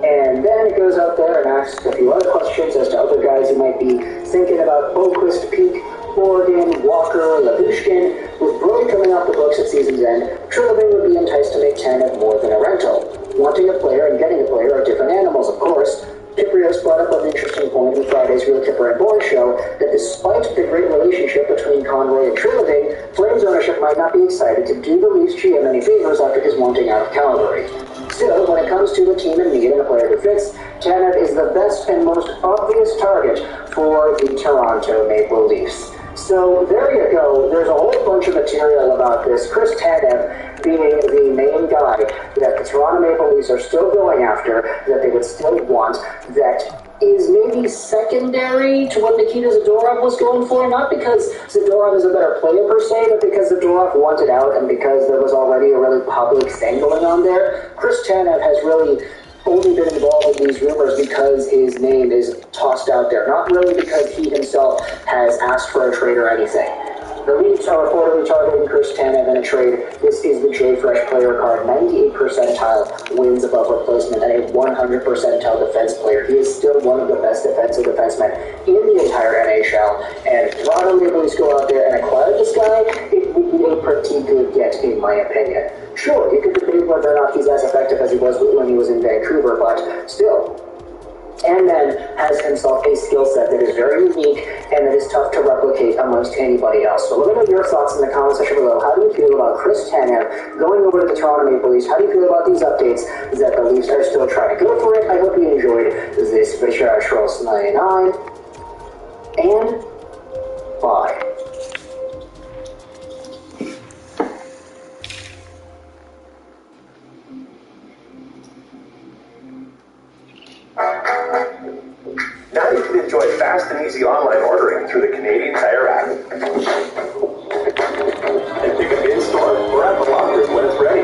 And then it goes out there and asks a few other questions as to other guys who might be thinking about Boquist, Peak, Morgan, Walker, Labushkin. With Brody coming off the books at season's end, Treliving would be enticed to make Tanev more than a rental. Wanting a player and getting a player are different animals, of course. Kiprios brought up an interesting point in Friday's Real Kipper and Boy show that despite the great relationship between Conroy and Treliving, Flames ownership might not be excited to do the Leafs GM any favors after his wanting out of Calgary. Still, when it comes to a team in need and a player who fits, Tanev is the best and most obvious target for the Toronto Maple Leafs. So there you go. There's a whole bunch of material about this. Chris Tanev being the main guy that the Toronto Maple Leafs are still going after, that they would still want, that is maybe secondary to what Nikita Zadorov was going for, not because Zadorov is a better player per se, but because Zadorov wanted out and because there was already a really public thing going on there. Chris Tanev has really only been involved in these rumors because his name is tossed out there, not really because he himself has asked for a trade or anything. The Leafs are reportedly targeting Chris Tanev in a trade. This is the J-Fresh player card. 98 percentile wins above replacement and a 100 percentile defense player. He is still one of the best defensive defensemen in the entire NHL. And if Toronto Maple Leafs go out there and acquire this guy, it would be a pretty good get, in my opinion. Sure, you could debate whether or not he's as effective as he was when he was in Vancouver, but still. And then has himself a skill set that is very unique and that is tough to replicate amongst anybody else. So let me know your thoughts in the comment section below. How do you feel about Chris Tanev going over to the Toronto Maple Leafs? How do you feel about these updates that the Leafs are still trying to go for it? I hope you enjoyed this video. Schross 99 and bye. Now you can enjoy fast and easy online ordering through the Canadian Tire app. And pick up in-store or at the lockers when it's ready.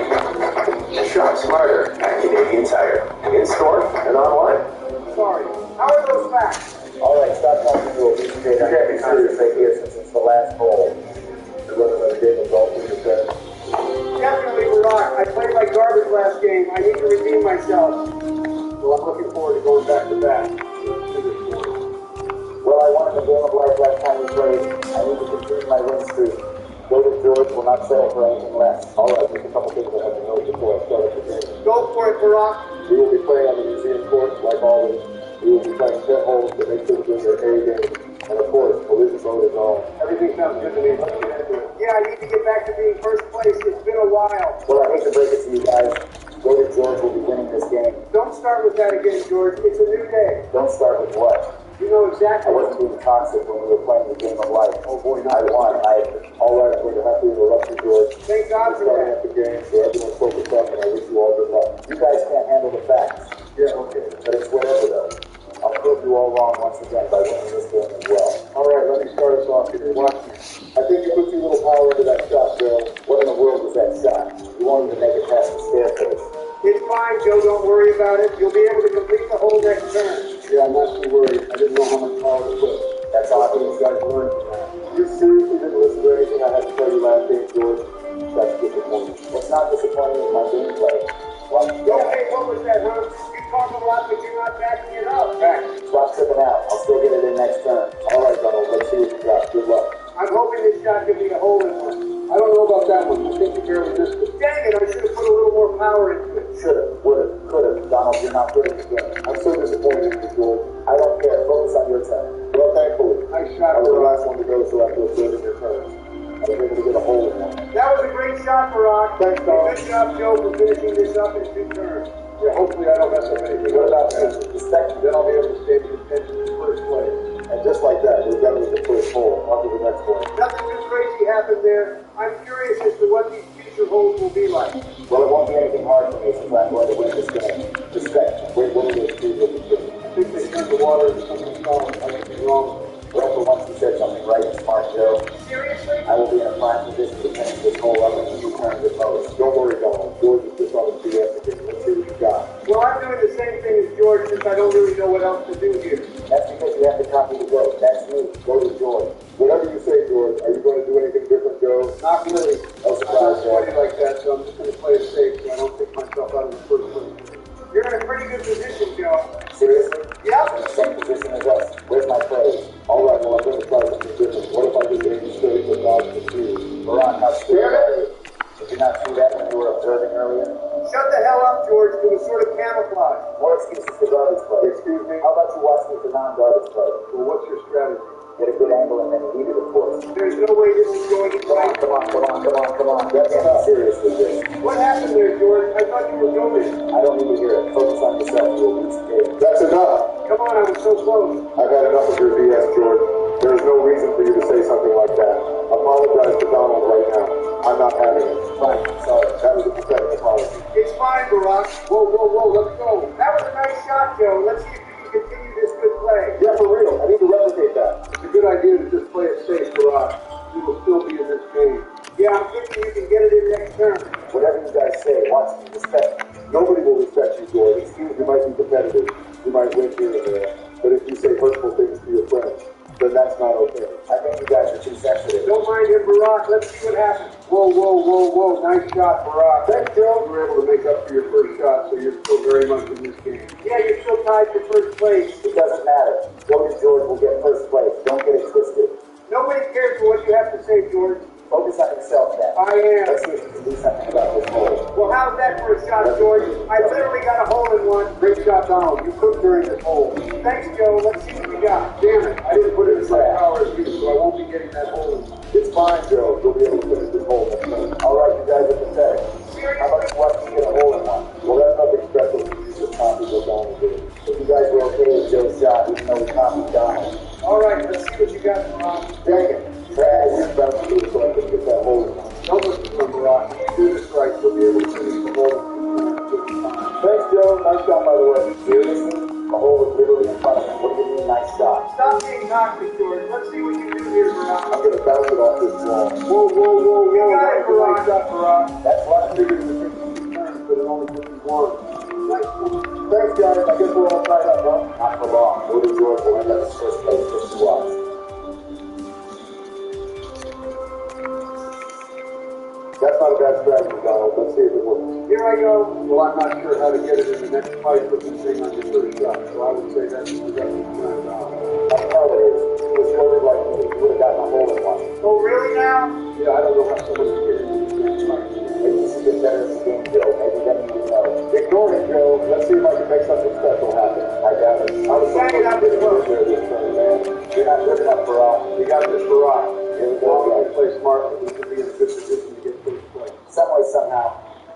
Shop smarter at Canadian Tire. In-store and online. Sorry. How are those facts? All right, stop talking to a beach state. I can't be serious right here since it's the last hole. You're running another game of golf with your friends. Definitely, Barack. I played like garbage last game. I need to redeem myself. Well, I'm looking forward to going back to back. Well, I won in the game of life last time we played. I need to continue my win streak. David George will not settle for anything less. All right, just a couple things I have to know before I start the game. Go for it, Barack. We will be playing on the museum court, like always. We will be playing 10 holes to make sure we're doing our A game. And of course, collision mode is on. Everything sounds good to me. Let's get into it. Yeah, I need to get back to being first place. It's been a while. Well, I hate to break it to you guys. David George will be winning this game. Don't start with that again, George. It's a new day. Don't start with what? You know I exactly. wasn't being toxic when we were playing the game of life. Oh boy, I won. All right, I'm going to have to interrupt you, George. Thank God for Starting that. up the game, so everyone's focused up, and I wish you all good luck. You guys can't handle the facts. Yeah, okay. But it's whatever though. I'll prove you all wrong once again by winning this game as well. All right, let me start us off here. Watch me. I think you put too little power into that shot, Bill. What in the world was that shot? You won't even make it past the staircase. It's fine, Joe. Don't worry about it. You'll be able to complete the whole next turn. Yeah, I'm not too worried. I didn't know how much power to put. That That's obvious. You guys learned from that. You seriously didn't listen to anything I had to tell you last game, George? That's disappointing. What's not disappointing is my gameplay. Well, Okay, what was that, huh? You talk a lot, but you're not backing it up. stop tripping out. I'll still get it in next turn. All right, Donald, let's see what you got. Good luck. I'm hoping this shot could be a hole in one. I don't know about that one. I think you barely missed it. Dang it, I should have put a little more power into it. Should've, would've, could've. Donald, you're not good at the game. I'm so disappointed in you, George. I don't care. Focus on your turn. Well, thankfully, Nice shot, I was the Barack. last one to go, so I feel good in your turns. I was able to get a hole in one. That was a great shot, Barack. Thanks, Donald. Good job, Joe, for finishing this up in 2 turns. Yeah, hopefully I don't mess up anything. What about that? me? Respect Then I'll be able to stay in contention in first place. And just like that, we're done with the first hole. On to the next one. Nothing too crazy happened there. I'm curious as to what these future holes will be like. Well, it won't be anything hard for me since I'm going to win this game. Respect. Wait, what are those two looking for? I think they turned the water into something solid. I could be wrong. Well, for once you said something right and smart, Joe. Seriously? I will be in a prime position to finish this hole up in 2 turns at most. Don't worry, Donald. George is just on the BS again. Let's see what you got. Well, I'm doing the same thing as George since I don't really know what else to do here. That's because you have to copy the goat. That's me. Go to George. Whatever you say, George. Are you going to do anything different, Joe? Not really. No I'm not surprise, sweaty Joe. like that, so I'm just going to play it safe so I don't take myself out of the first place. You're in a pretty good position, Joe. Seriously? Yep. In the same position as us. Where's my praise? All right, well, I'm going to try something different. What if I just aim straight for God's confused? Barak, how stupid are you? Did you not see that when you were observing earlier? Shut the hell up, George. It was sort of camouflage. More excuses for garbage play. Excuse me? How about you watch me for non-garbage play? Well, what's your strategy? Get a good angle and then lead it, of course. There's no way this is going to Come on, fight. come on, come on, come on, come on. Let's get serious with this. What happened there, George? I thought you were going. I don't need to hear it. Focus on yourself. You will beat the game. That's enough. Come on, I was so close. I've had enough of your BS, George. There is no reason for you to say something like that. Apologize to Donald right now. I'm not having it. Fine, sorry. That was a pathetic apology. It's fine, Barack. Whoa, whoa, whoa, let's go. That was a nice shot, Joe. Let's see if you can continue this good play. Yeah, for real. I need to replicate that. It's a good idea to just play it safe, Barack. You will still be in this game. Yeah, I'm thinking you can get it in next turn. Whatever you guys say, watch me. Respect me. Nobody will respect you, George. You might be competitive. You might win here and there. But if you say hurtful things to your friends, then that's not okay. I think you guys are too sensitive. Don't mind him, Barack. Let's see what happens. Whoa, whoa, whoa, whoa. Nice shot, Barack. Thanks, Joe. You were able to make up for your first shot, so you're still very much in this game. Yeah, you're still tied for first place. It doesn't matter. Go to George will get first place. Don't get it twisted. Nobody cares for what you have to say, George. Focus on yourself then. I am. Let's see if you can do something about this hole. Well, how's that for a shot, George? I literally got a hole in one. Great shot, Donald. You cooked during this hole. Thanks, Joe. Let's see what you got. Damn it. I didn't put it in my power as you, so I won't be getting that hole. It's fine, Joe. You'll be able to finish this hole next time. All right, you guys are pathetic. How about you watch me get a hole in one? Well, that's nothing special. You just copied what Donald did. If you guys were okay with Joe's shot, even though we copied Donald. All right, let's see what you got, Barack. Dang it. We're about to do it so I can get that hole in one. Don't listen to him, Barack. If you do this right, you'll be able to finish the hole in 2 turns. Thanks, Joe. Nice shot, by the way. Seriously? The hole was literally in front of me. What do you mean, nice shot? Stop being toxic, George. Let's see what you do here, Barack. I'm going to bounce it off this wall. Whoa, whoa, whoa, whoa. You got it, That was a Barack. nice shot, Barack. That's I lucky. figured it would take 2 turns, but it only took me 1. Nice one. Thanks, guys. I guess we're all tied up, huh? Not for long. Go to George will end up in first place. Just watch. That's not a bad strategy, Donald. Let's see if it works. Here I go. Well, I'm not sure how to get it in the next fight with this thing on your first shot, so I would say that's definitely turned on. I know it is. If you was loaded like me, you would have gotten a hole in one. Oh, really now? Yeah, I don't know how someone can get into this next fight. Maybe you should get better at the game, Joe. Maybe then you would know. Ignore it, Joe. Let's see if I can make something special happen. I doubt it. I was so close to getting in there this turn, man. You're not good enough for all. You got this, Barack. Here we As long go as again. we play smart, we should be in a good position to get first place. Some way, somehow,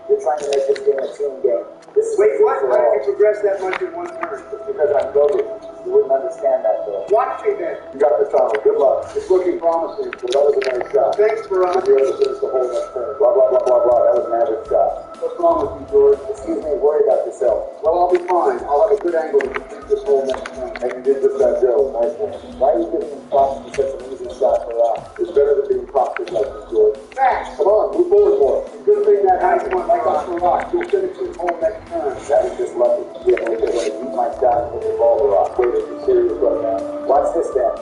you're trying to make this game a team game. This is Wait, what? for Why all. did you progress that much in 1 turn? It's because I'm goated. You wouldn't understand that, though. Watch me then. You got this, Donald. Good luck. It's looking promising, but that was a nice shot. Thanks, Barack. You'll be able to finish the whole next turn. Blah, blah, blah, blah, blah. That was an average shot. What's wrong with you, George? Excuse me, worry about yourself. Well, I'll be fine. I'll have a good angle to complete this whole next turn. And you did just that, Joe. Nice one. Why are you giving him props for such an easy shot for us? It's better than being cocked like this, George. Facts. Come on, move forward more. Good thing that nice one like us for rock. You'll finish this whole next turn. That was just lucky. Yeah, I think I'm going to beat my shot and hit the ball to rock. Wait, are you serious right now? Watch this then.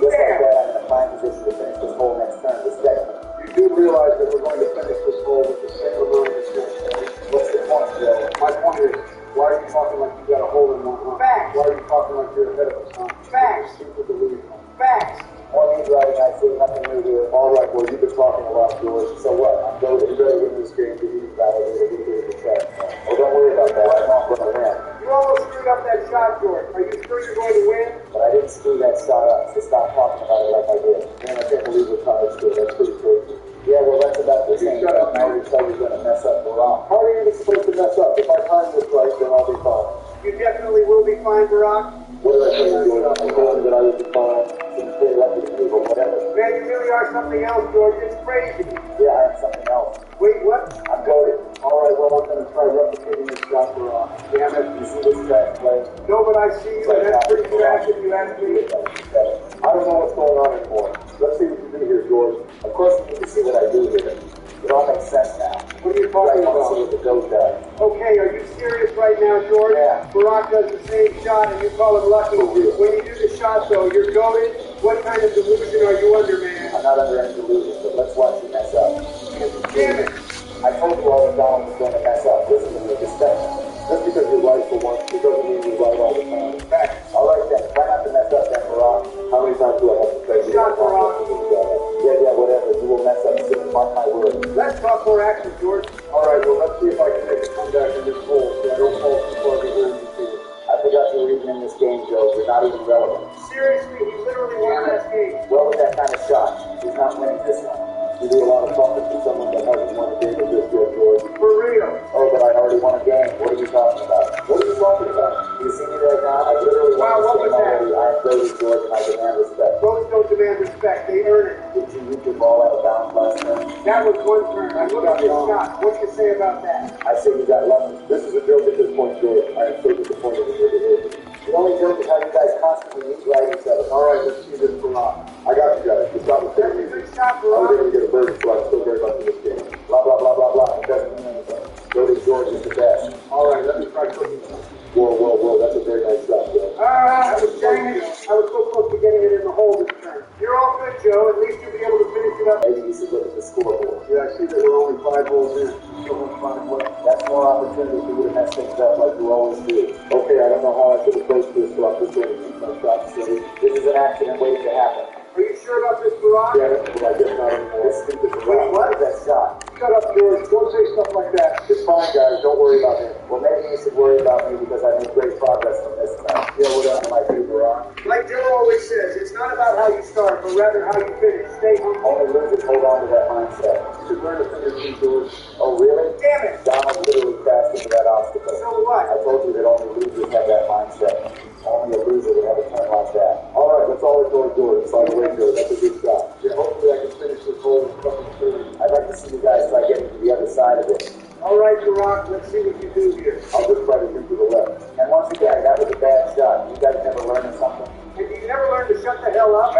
Just like that, I'm in a prime position to finish this hole next turn. Respect me. You do realize that we're going to finish this hole with the same amount of distance. What's the point, Joe? My point is, why are you talking like you got a hole in one, huh? Facts. Why are you talking like you're ahead of us, huh? Facts. Super delusional. Facts. More meat riding, I see. Nothing new here. All right, well, you've been talking a lot, George. So what? I'm going to You better win this game to eat. validate a little bit of the check. Well, don't worry about that. I know I'm going to win. You almost screwed up that shot, George. Are you sure you're going to win? But I didn't screw that shot up, so stop talking about it like I did. Man, I can't believe we're tired still. That's pretty crazy. Yeah, well, that's about the same. Shut up, I already tell you you're going to mess up the rock. How are you even supposed to mess up? If I time this right, then I'll be fine. You definitely will be fine, Barack. What did I tell you, George? I told you that I would be fine. Didn't say lucky to me, but whatever. Man, you really are something else, George. It's crazy. Yeah, I am something else. Wait, what? I'm goaded. All right, well, I'm going to try replicating this shot for Damn it, you see this trash play? No, but I see you, and that's pretty trash if you ask me. I don't know what's going on anymore. Let's see what you do here, George. Of course you need to see what I do here. It all makes sense now. What are you Right, talking I want to see about? what the goat does. Okay, are you serious right now, George? Yeah. Barack does the same shot, and you call him lucky. When you do the shot, though, you're goaded. What kind of delusion are you under, man? I'm not under any delusion, but let's watch you mess up. Damn it. I told you all the Donald was going to mess up. Listen to me, respect me. Just because you're right for once, it doesn't mean you're right all the time. All right then, try not to mess up then, Barack. How many times do I have to say Shot, Barack. Yeah, whatever. You will mess up soon, mark my words. Let's talk more action, George. All right, well, let's see if I can make a comeback in this hole so I don't fall too far behind you two. I forgot you were even in this game, Joe. You're not even relevant. Seriously, he literally won that game. Well, with that kind of shot, he's not winning this one. You do a lot of talking to someone that hasn't won a game of this yet, George. For real. Oh, but I already won a game. What are you talking about? What are you talking about? You see me right now? I literally won Wow, this what game was that? already. I am goaded, George, and I demand respect. Votes don't demand respect. They earn it. Did you reach your ball out of bounds last turn? That was one turn. I look at this shot. What do you say about that? I say you got lucky. This is a joke at this point, George. I am so disappointed in your behavior. The only joke is how you guys constantly meet right each other. All right, let's see this for Rock. I got you guys. It's not the That's same a good reason. shot, I was Barack. able to get a birdie, so I'm still very much in this game. Blah, blah, blah, blah, blah. It doesn't mean anything. Goaded George is the best. All right, let me try cooking. Whoa. That's a very nice shot, Joe. I was dang it. I was so close to getting it in the hole this turn. You're all good, Joe. At least you'll be able to finish it up. Maybe you should look at the scoreboard. Yeah, I see that we're only 5 holes in. Still have 5 left. That's more opportunity for you to mess things up like you always do. Okay, I don't know how I should approach this, so I'm just going to keep my shots steady. This is an accident waiting to happen. Are you sure about this, Barack? Yeah, but I guess not anymore. This stupid Wait, what? is that shot? Shut up, George. Don't say stuff like that. It's fine, guys. Don't worry about him. Well, maybe you should worry about me because I made great progress from this time. Yeah, whatever I do, Barack. Like Joe always says, it's not about how you start, but rather how you finish. Stay humble. Only losers hold on to that mindset. You should learn to finish too, George. Oh, really? Damn it. Donald literally crashed into that obstacle. So what? I told you that only losers have that mindset. Only a loser would have a turn like that. All right, let's all ignore George. By the way, George, that's a good shot. Yeah, hopefully I can finish this hole in fucking 30. I'd like to see you guys try getting to the other side of it. All right, Barack, let's see what you do here. I'll just try to shoot to the left. And once again, that was a bad shot. You guys never learning something? And you never learn to shut the hell up?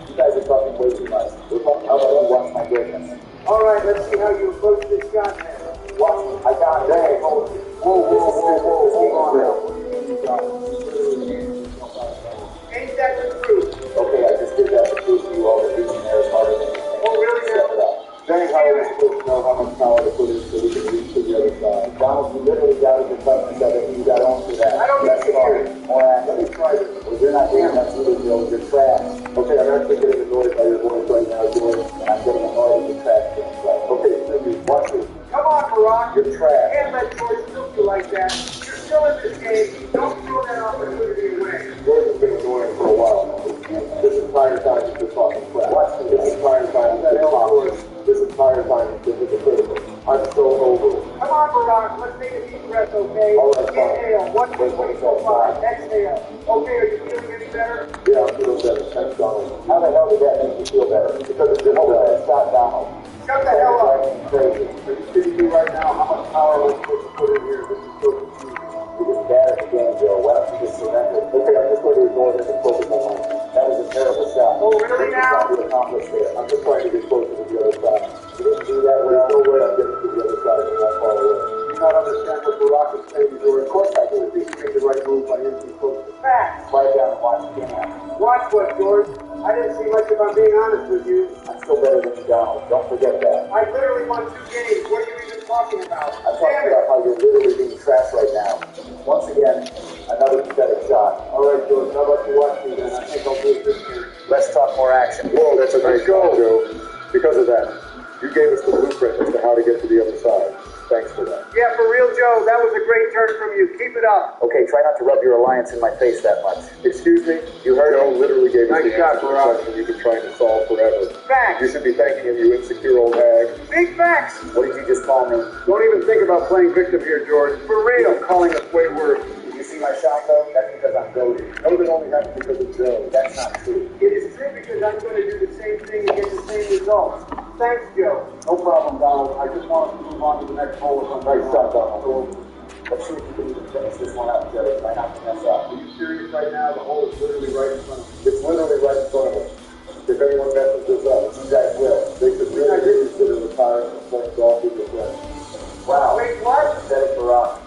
You guys are talking way too much. We're talking about you watch my greatness. All right, let's see how you approach this shot then. Watch me. I got it. Hey, hold it. Ain't that the truth? Okay, I just did that to prove to you all that reaching there is harder than you think. Oh, really Step now? it up. Dang, how are we supposed to know how much power to put in so we can reach to the other side? Donald, you literally doubted the toughness of it, and you got on to that. I don't That's need to hear all. it. More Let me action. try this. Well, you're not doing much either, Joe. You're trash. Okay, I'm actually getting annoyed by your voice right now, George. And I'm getting annoyed at your trash things. Right? Okay, Cindy, watch me. Come on, Barack. You're trash. Can't let George scoop you like that. You're still in this game. Don't throw that opportunity away. George has been annoying for a while now. This entire time he's been talking crap. Watch me. This entire time he's been talking. This entire time he's been hypocritical. I'm so over it. Come on, Barack. Let's take a deep breath, okay? All right, fine. Inhale. 1, 2, 3, 4, 5. Exhale. Okay, are you feeling any better? Yeah, I'm feeling better. Thanks, Donald. How the hell did that make you feel better? Because it's been Hold bad. that shot, Donald. Shut the hell up. Crazy. Are you kidding me right now? How much power am I supposed to put in here? This is so confusing. You're just bad at the game, Joe. Why don't you just surrender? Okay, I'm just going to ignore this and focus on mine. That was a terrible shot. Oh, really now? What you accomplished there? I'm just trying to get closer to the other side. You didn't do that There's no well. way I'm getting to the other side from that far away. Do you not understand what Barack is saying, George? Of course I do. I think he made the right move by inching closer. Facts. Quiet down and watch the game. Watch what, George? I didn't see much if I'm being honest with you. I'm still better than you, Donald. Don't forget that. I literally won 2 games. What are you even talking about? I'm talking about how you're literally being trashed right now. Once again, another pathetic shot. All right, George, how about you watch me then? I think I'll do it this year. Let's talk more action. Whoa, that's a nice goal, Joe. Because of that, you gave us the blueprint as to how to get to the other side. Thanks for that. Yeah, for real, Joe. That was a great turn from you. Keep it up. Okay, try not to rub your alliance in my face that much. Excuse me? You heard Joe me? literally gave us Nice the shot, answer to a Barack. question you've been trying to solve forever. Facts. You should be thanking him, you insecure old hag. Big facts. What did you just call me? Don't even think about playing victim here, George. For real. You're calling us way worse. Did you see my shot, though? That's because I'm goaded. No, that only happened because of Joe. That's not true. It is true because I'm going to do the same thing and get the same results. Thanks, Joe. No problem, Donald. I just want us to move on to the next hole. Nice shot, Donald. Let's see if you can even finish this one up, Joe. Try not to mess up. Are you serious right now? The hole is literally right in front of us. It's literally right in front of us. If anyone messes this up, You guys will. they should really consider retiring and playing golf with your friends. Wow. Wait, what? Pathetic Barack.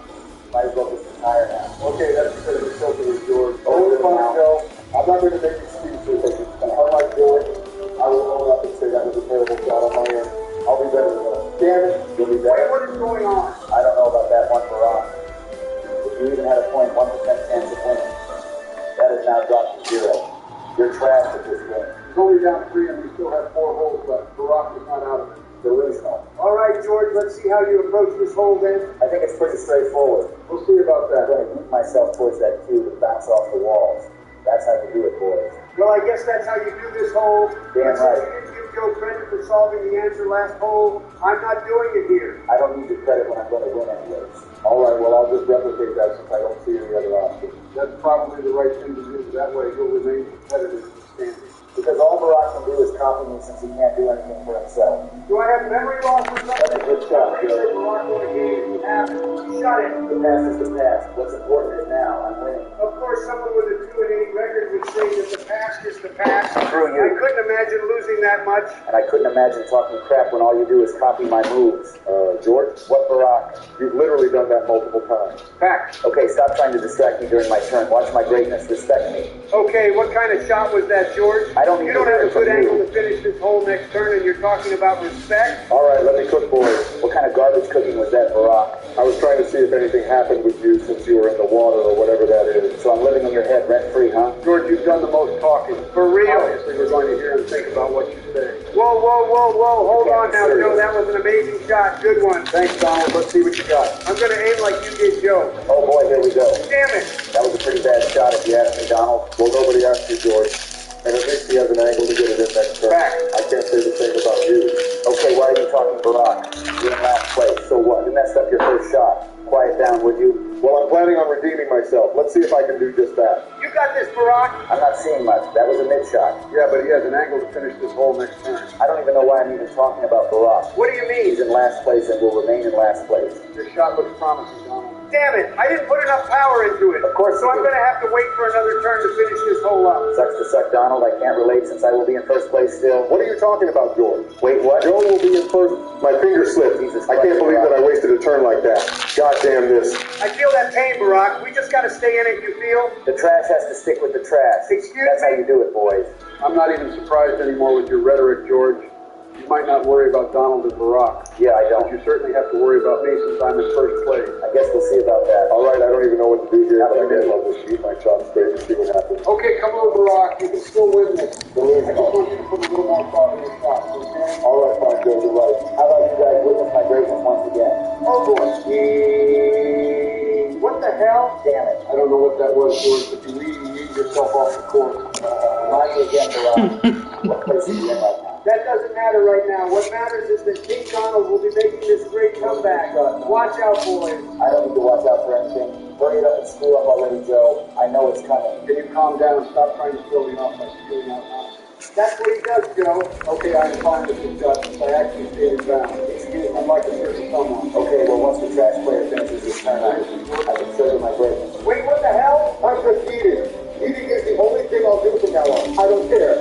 Might as well just retire now. Okay, that's because you're filthy, George. Over Over fine, now. Joe. I'm not going to make excuses. Unlike George, I will own up and say that was a terrible shot on my end. I'll be better than that. Damn it, you'll be Wait, better. what is going on? I don't know about that one, Barack. If you even had a 0.1% chance of winning, that has now dropped to 0. You're trash at this game. It's only down 3 and we still have 4 holes left. Barack is not out of it. Delusional. All right, George, let's see how you approach this hole then. I think it's pretty straightforward. We'll see about I'm that. going to beat myself towards that cube and bounce off the walls. That's how you do it, boys. Well, I guess that's how you do this hole. Damn But since right. you didn't give Joe credit for solving the answer last hole, I'm not doing it here. I don't need your credit when I'm going to win anyways. All right, well, I'll just replicate that since I don't see any other option. That's probably the right thing to do. That way he'll remain competitive and standing. Because all Barack can do is copy me since he can't do anything for himself. Do I have memory loss or something? That's a good shot, They said Barack won a game. It happened. Shut it. The past is the past. What's important is now. I'm winning. Of course, someone with a 2-8 record would say that the past is the past. Screw you. I couldn't imagine losing that much. And I couldn't imagine talking crap when all you do is copy my moves. George, What, Barack? you've literally done that multiple times. Fact. Okay, stop trying to distract me during my turn. Watch my greatness. Respect me. Okay, what kind of shot was that, George? I don't need You don't to have a hear from good you. angle to finish this whole next turn, and you're talking about respect? All right, let me cook, boys. What kind of garbage cooking was that, Barack? I was trying to see if anything happened with you since you were in the water or whatever that is. So I'm living in your head rent-free, huh? George, you've done the most talking. For real? Obviously, we're going to hear and think about what you say. Whoa, whoa, whoa, whoa. Hold on now, Joe. That was an amazing shot. Good one. Thanks, Donald. Let's see what you got. I'm going to aim like you did, Joe. Oh boy, here we go. Damn it. That was a pretty bad shot if you ask me, Donald. Well, nobody asked you, George. And at least he has an angle to get it in next turn. Fact. I can't say the same about you. Okay, why are you talking Barack? You're in last place. So what? You messed up your first shot. Quiet down, would you? Well, I'm planning on redeeming myself. Let's see if I can do just that. You got this, Barack. I'm not seeing much. That was a mid-shot. Yeah, but he has an angle to finish this hole next turn. I don't even know why I'm even talking about Barack. What do you He's mean? in last place and will remain in last place. This shot looks promising, Donald. Damn it. I didn't put enough power into it. Of course So you I'm did. going to have to wait for another turn to finish this hole up. Sucks to suck, Donald. I can't relate since I will be in first place still. What are you talking about, George? Wait, what? Joe will be in first. My finger slipped. Jesus I can't Christ, believe that Barack. I wasted a turn like that. God damn this. I feel that pain, Barack. We just got to stay in it, you feel? The trash has to stick with the trash. Excuse That's how me? you do it, boys. I'm not even surprised anymore with your rhetoric, George. You might not worry about Donald and Barack, Yeah, I but don't. you certainly have to worry about me since I'm in first place. I guess we'll see about that. All right, I don't even know what to do here, but I guess I'll just eat my chops straight and see what happens. Okay, come on, Barack. You can still win this. I just want you to put a little more thought in your shot, okay? All right, fine, Joe, you're right. How about you guys witness my greatness once again? Oh, boy. What the hell? Damn it. I don't know what that was, George, but you really eat yourself off the course. Remind me again, Barack. What place are you in right now? That doesn't matter right now. What matters is that King Donald will be making this great comeback. Watch out, boys. I don't need to watch out for anything. Hurry it up and screw up already, Joe. I know it's coming. Can you calm down and stop trying to throw me off by spewing out nonsense? That's what he does, Joe. Okay, I'm fine with this shot since I actually stayed in bounds. Excuse me, I'd like to hear from someone. Okay, well, once the trash player finishes his turn, I can show you my greatness. Wait, what the hell? I'm conceded. Eating is the only thing I'll do from now on. I don't care.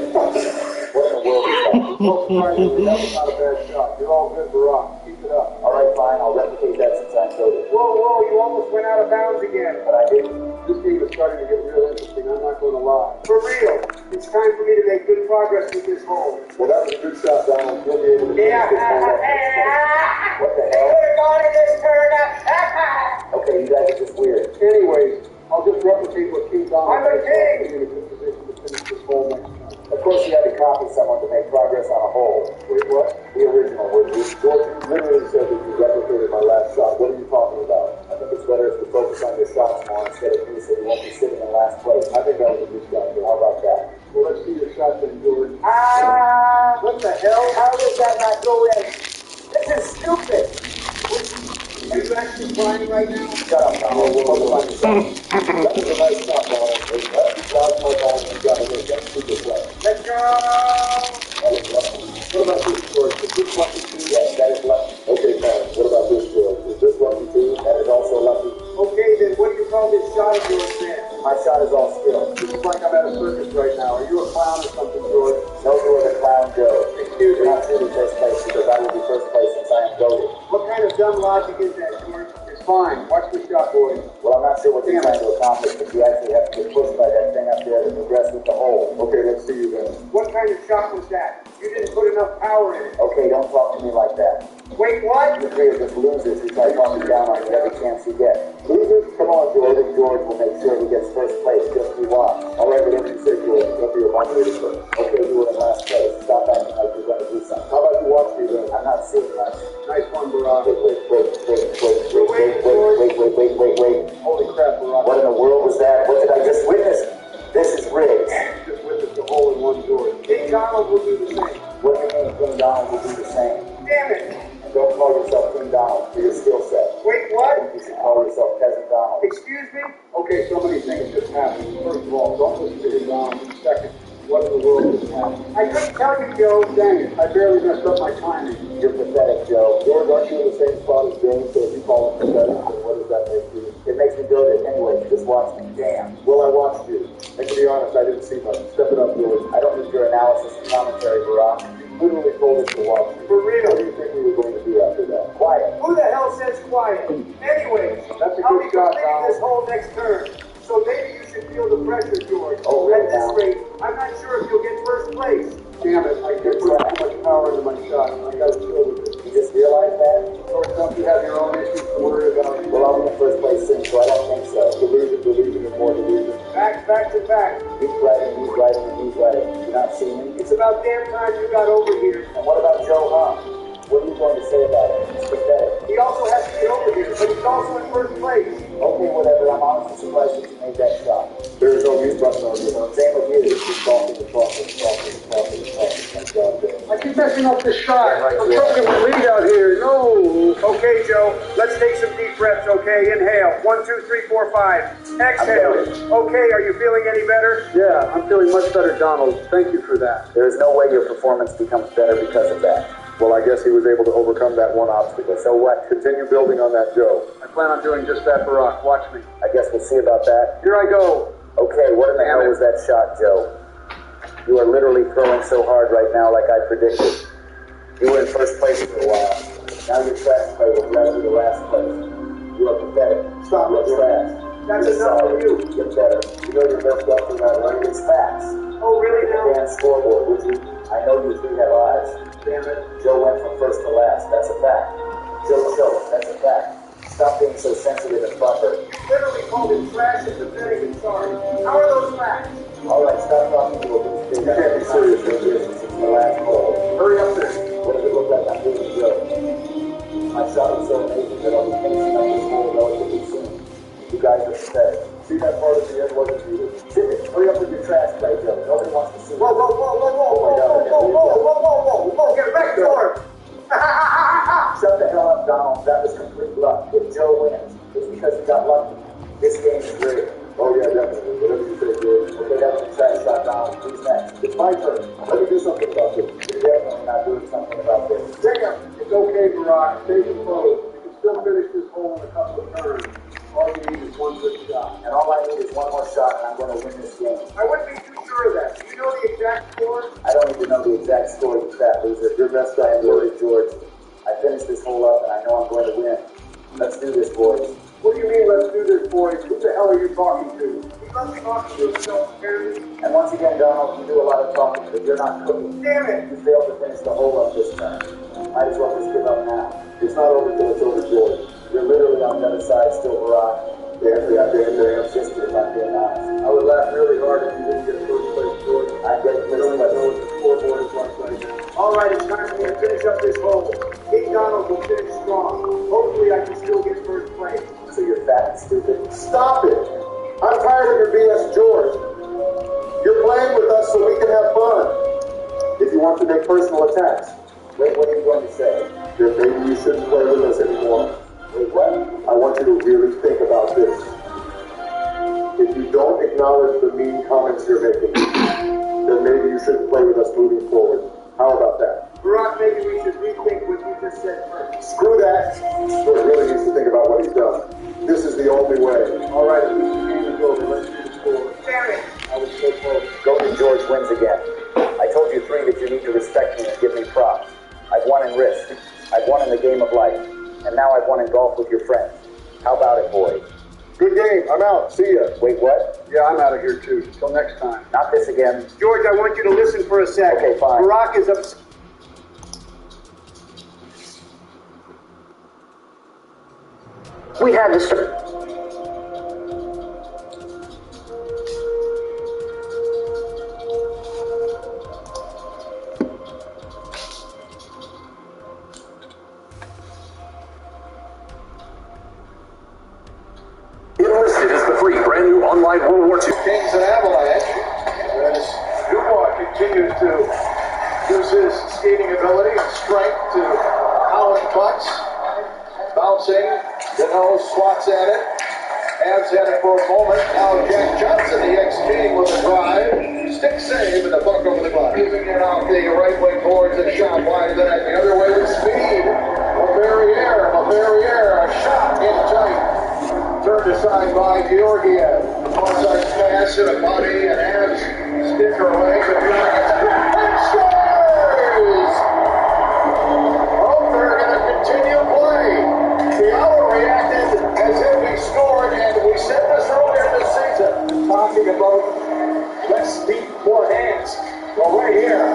What in the world is that? Well, surprisingly, that was not a bad shot. You're all good, Barack. Keep it up. All right, fine. I'll replicate that since I'm coded. Whoa, whoa, you almost went out of bounds again. But I didn't. This game is starting to get real interesting. I'm not going to lie. For real. It's time for me to make good progress with this hole. Well, that was a good shot, Donald. You'll be able to Yeah. finish this hole up next time. What the hell? Could have gone in this turn. Okay, you guys are just weird. Anyways, I'll just replicate what King Donald I'm a did, so I'll king. be in a good position to finish this hole next time. Of course, you had to copy someone to make progress on a hole. Wait, what? The original, would you? George, you literally said that you replicated my last shot. What are you talking about? I think it's better if you focus on your shots more instead of me, so you won't be sitting in last place. I think that was a good shot. How about that? Well, let's see your shot then, George. What the hell? How did that not go in? This is stupid. Are you actually crying right now? Shut up, Donald. We'll focus on yourself. That was a nice shot, Donald. Hey, that's the shot, my Donald. You got to hit that super play. Let's go. That was lucky. What about this, George? Is this lucky too? Yes, that is lucky. Okay, fine. What about this, George? Is this lucky too? That is also lucky. Okay, then what do you call this shot of yours then? My shot is all skill. This is like I'm at a circus right now. Are you a clown or something, George? No, you are the clown Joe. Excuse You're me. not truly first place because I will be first place since I am goated. What kind of dumb logic is that, George? It's fine. Watch the shot, boys. Well, I'm not sure what you're trying to accomplish, but you actually have to get pushed by that thing up there to progress with the hole. Okay, let's see you then. What kind of shot was that? You didn't put enough power in it. Okay, don't talk to me like that. Wait, what? You three are just losers who try talking down on you every chance you get. Losers? Come on, George. And George will make sure he gets first place. Just you watch. All right, whatever you say, George. Don't be a moderator first. Okay, you were in last place. Stop acting like you're going to do something. How about you watch me then? I'm not seeing much. Nice one, Barack. Wait. Holy crap, Barack. What in the world was that? What did I just witness? This is rigged. Just witnessed a hole in one, George. King Donald will do the same. What do you mean King Donald will do the same? Damn it. And don't call yourself King Donald for your skill set. Wait, I what? think you should call yourself Peasant Donald. Excuse me? Okay, so many things just happened. First of all, don't listen to your Donald. Second, what in the world just happened? I couldn't tell you, Joe. Dang it, I barely messed up my timing. You're pathetic, Joe. George, aren't you in the same spot as James? So if you call him pathetic, then what does that make you? It makes me go there anyway. Just watch me. Damn. Well, I watched you. And to be honest, I didn't see much. Step it up, George. I don't need your analysis and commentary, Barack. You literally told us to watch you. For real. What do you think we were going to do after that? Quiet. Who the hell says quiet? Anyway, That's a I'll good be shot, completing Donald. this whole next turn. So maybe you should feel the pressure, George. Oh, really At this now? rate, I'm not sure if you'll get first place. Damn it, I can't put too much power into my shot. I got to chill with it. You just realized that? George, don't you have your own issues to worry about? Well, I'll be in first place soon, so I don't think so. Delusion, and more delusion. Back to back. He's writing, and he's writing. You're not seeing me? It's about damn time you got over here. And what about Joe Hahn? What are you going to say about it? It's pathetic. He also has to get over here, but he's also in first place. Okay, whatever. I'm honestly surprised that you made that shot. There is no mute button on you, huh? Same with you. Keep talking. My God, damn. I keep messing up this shot. Yeah, right, I'm yeah. choking my lead out here. No. Okay, Joe, let's take some deep breaths, okay? Inhale. 1, 2, 3, 4, 5. Exhale. Okay, are you feeling any better? Yeah, I'm feeling much better, Donald. Thank you for that. There is no way your performance becomes better because of that. Well, I guess he was able to overcome that one obstacle. So what? Continue building on that, Joe. I plan on doing just that, Barack. Watch me. I guess we'll see about that. Here I go. Okay, what in the hell was that shot, Joe? You are literally throwing so hard right now like I predicted. You were in first place for a while. Now your trash play will drag you to last place. You are pathetic. Stop You're it, trash. That's You're enough sorry. for you. Get better. You know your best stuff in that line. It's facts. Oh, really Look at the now? damn scoreboard, would you? I know you three have eyes. Damn it. Joe went from first to last. That's a fact. Joe choked. That's a fact. Stop being so sensitive and butthurt. You literally called him trash and pathetic and sorry. How are those facts? All right, stop talking to a loose You can't be serious, Joe. It's the last hole. Hurry up there. What does it look like I'm doing, Joe? My shot was so amazing that I'll be finishing up this hole relatively soon. You guys are pathetic. See that part at the end wasn't needed. Shit it. Hurry up with your trash play, Joe. Nobody wants to see Whoa, you. whoa, whoa, whoa, whoa, whoa, whoa, get back to her. Shut the hell up, Donald. That was complete luck. If Joe wins, it's because he got lucky. This game is rigged. Oh, yeah, definitely. Whatever you say, George. Okay, that was a trash shot, Donald. Who's next? It's my turn. Let me do something about this. You're definitely not doing something about this. Damn. It's okay, Barack. Stay composed. You can still finish this hole in a couple of turns. All you need is one good shot. And all I need is one more shot, and I'm going to win this game. I wouldn't be too sure of that. Do you know the exact score? I don't need to know the exact score, you fat loser. Your best guy, George. I finished this hole up, and I know I'm going to win. Let's do this, boys. What do you mean, let's do this, boys? Who the hell are you talking to? He's Let's talk to yourself, Terry. And once again, Donald, you do a lot of talking, but you're not cooking. Damn it! You failed to finish the hole up this time. Might as well just give up now. It's not over till it's over, George. You're literally on the other side still, Barack. Damn. Just if I'm being honest. I would laugh really hard if you didn't get first place, George. I'm getting I don't first even know place. what the scoreboard is like right now. All right, it's time for me to finish up this hole. King Donald will finish strong. Hopefully, I can still get first place. So you're fat and stupid. Stop it! I'm tired of your BS, George. You're playing with us so we can have fun. If you want to make personal attacks, Wait, what are you going to say? then maybe you shouldn't play with us anymore. Wait, what? I want you to really think about this. If you don't acknowledge the mean comments you're making, then maybe you shouldn't play with us moving forward. How about that? Barack, maybe we should rethink what you just said first. Screw that. George really needs to think about what he's done. This is the only way. All right, at least the game is over. Let's see the score. Damn it! I was so close. Golden George wins again. I told you three that you need to respect me and give me props. I've won in risk. I've won in the game of life. And now I've won in golf with your friends. How about it, boys? Good game. I'm out. See ya. Wait, what? Yeah, I'm out of here too. Till next time. Not this again. George, I want you to listen for a second. Okay, fine. Barack is upset. We had to start. Enlisted is the free, brand new online World War II. Kings and Avalanche. As Dubois continues to use his skating ability and strength to pound pucks. Bouncing. Deneau swats at it. Habs at it for a moment. Now Jack Johnson, the ex-King, with a drive. Stick save and the puck over the glove. Giving it off the right wing towards a shot wide of the net. The other way with speed. A shot in tight. Turned aside by Georgiev. Onside pass to the body and Habs stick her away. But and scores! Oh, they're going to continue play. Fiala reacted as if he scored, and we said this earlier this season. Talking about less speed, more hands. Well, right here.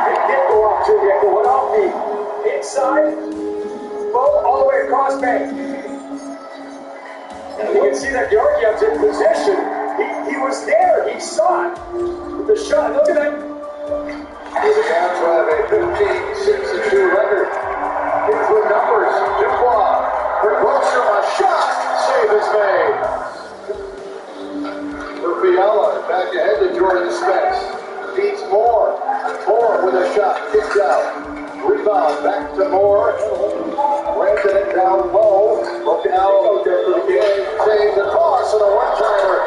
It did go off to the went off the inside. All the way across bank. And you can see that Georgiev's in position. He was there. He saw it. The shot. Look at that. The Habs have a 15-6-2 record. Here's the numbers. Dubois. For Grossstrom, a shot. Save is made. For Fiala. Back ahead to Jordan Spence. Beats Moore. Moore with a shot. Kicked out. Rebound. Back to Moore. Rented it down low. Looking out there for the game. Saves the toss and a one-timer.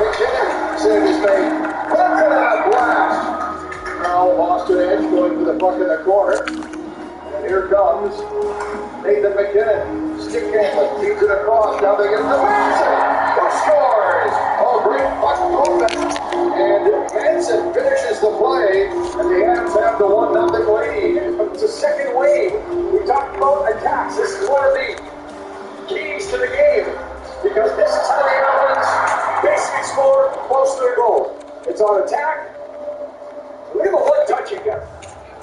McKinnon save his mate. Look at that blast. Now Boston Edge going for the puck in the corner. And here comes Nathan McKinnon. Stick handling. Keeps it across. Now they get the Manson. Who scores? Oh, great puck movement. And Manson finishes the play. And the Habs have the 1-0 lead. It's a second wave. We talked about attacks. This is one of the keys to the game. Because this is how the Islanders basically score close to their goal. It's on attack. Look at the one-touch he got.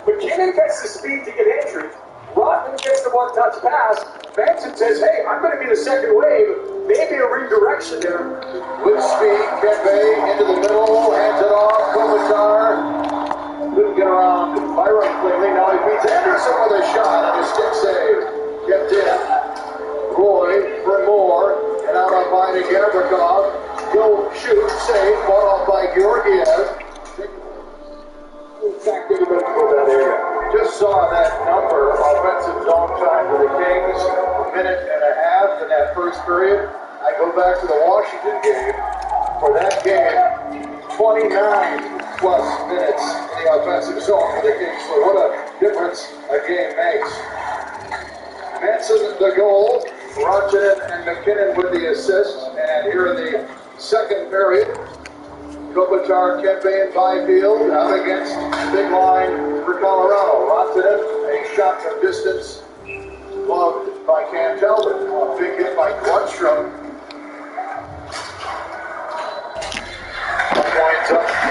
McKinnon gets the speed to get entry. Rodman gets the one-touch pass. Manson says, hey, I'm going to be the second wave. Maybe a redirection there. With speed, Kempe into the middle, hands it off, Kopitar. Couldn't get around Byron quickly. Now he beats Anderson with a shot and a stick save. Kept in. Roy for Moore. And out on by to Gavrikov. He'll shoot, save, fought off by Georgiev. Back into that area. Just saw that number of offensive zone time for the Kings. A minute and a half in that first period. I go back to the Washington game. For that game, 29 plus minutes in the offensive zone for the Kings. So what a difference a game makes. Manson the goal. Rantanen and McKinnon with the assist. And here in the second period, Kopitar, Kempe, and Byfield out against big line for Colorado. Rantanen, a shot from distance, gloved by Cam Talbot. A big hit by Grundstrom.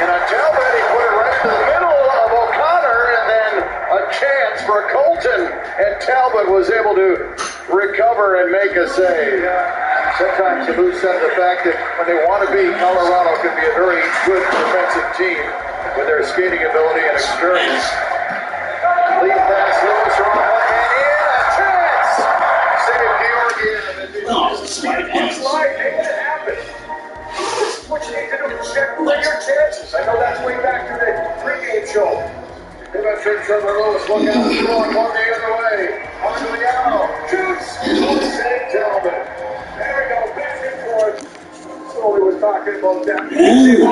And on Talbot, he put it right into the middle of O'Connor, and then a chance for Colton. And Talbot was able to recover and make a save. Sometimes you lose sight of the fact that when they want to be, Colorado can be a very good defensive team with their skating ability and experience. Lead pass, Lewis, wrong one man in, a chance! Save Georgian. It's live, make it happen. This is what you need to do, check your chances. I know that's way back to the pregame show. Give a trick from Lewis, look out, throwing one the other way. On to the arrow, shoots! Save Talbot. There we go, back and forth. So we were talking about that.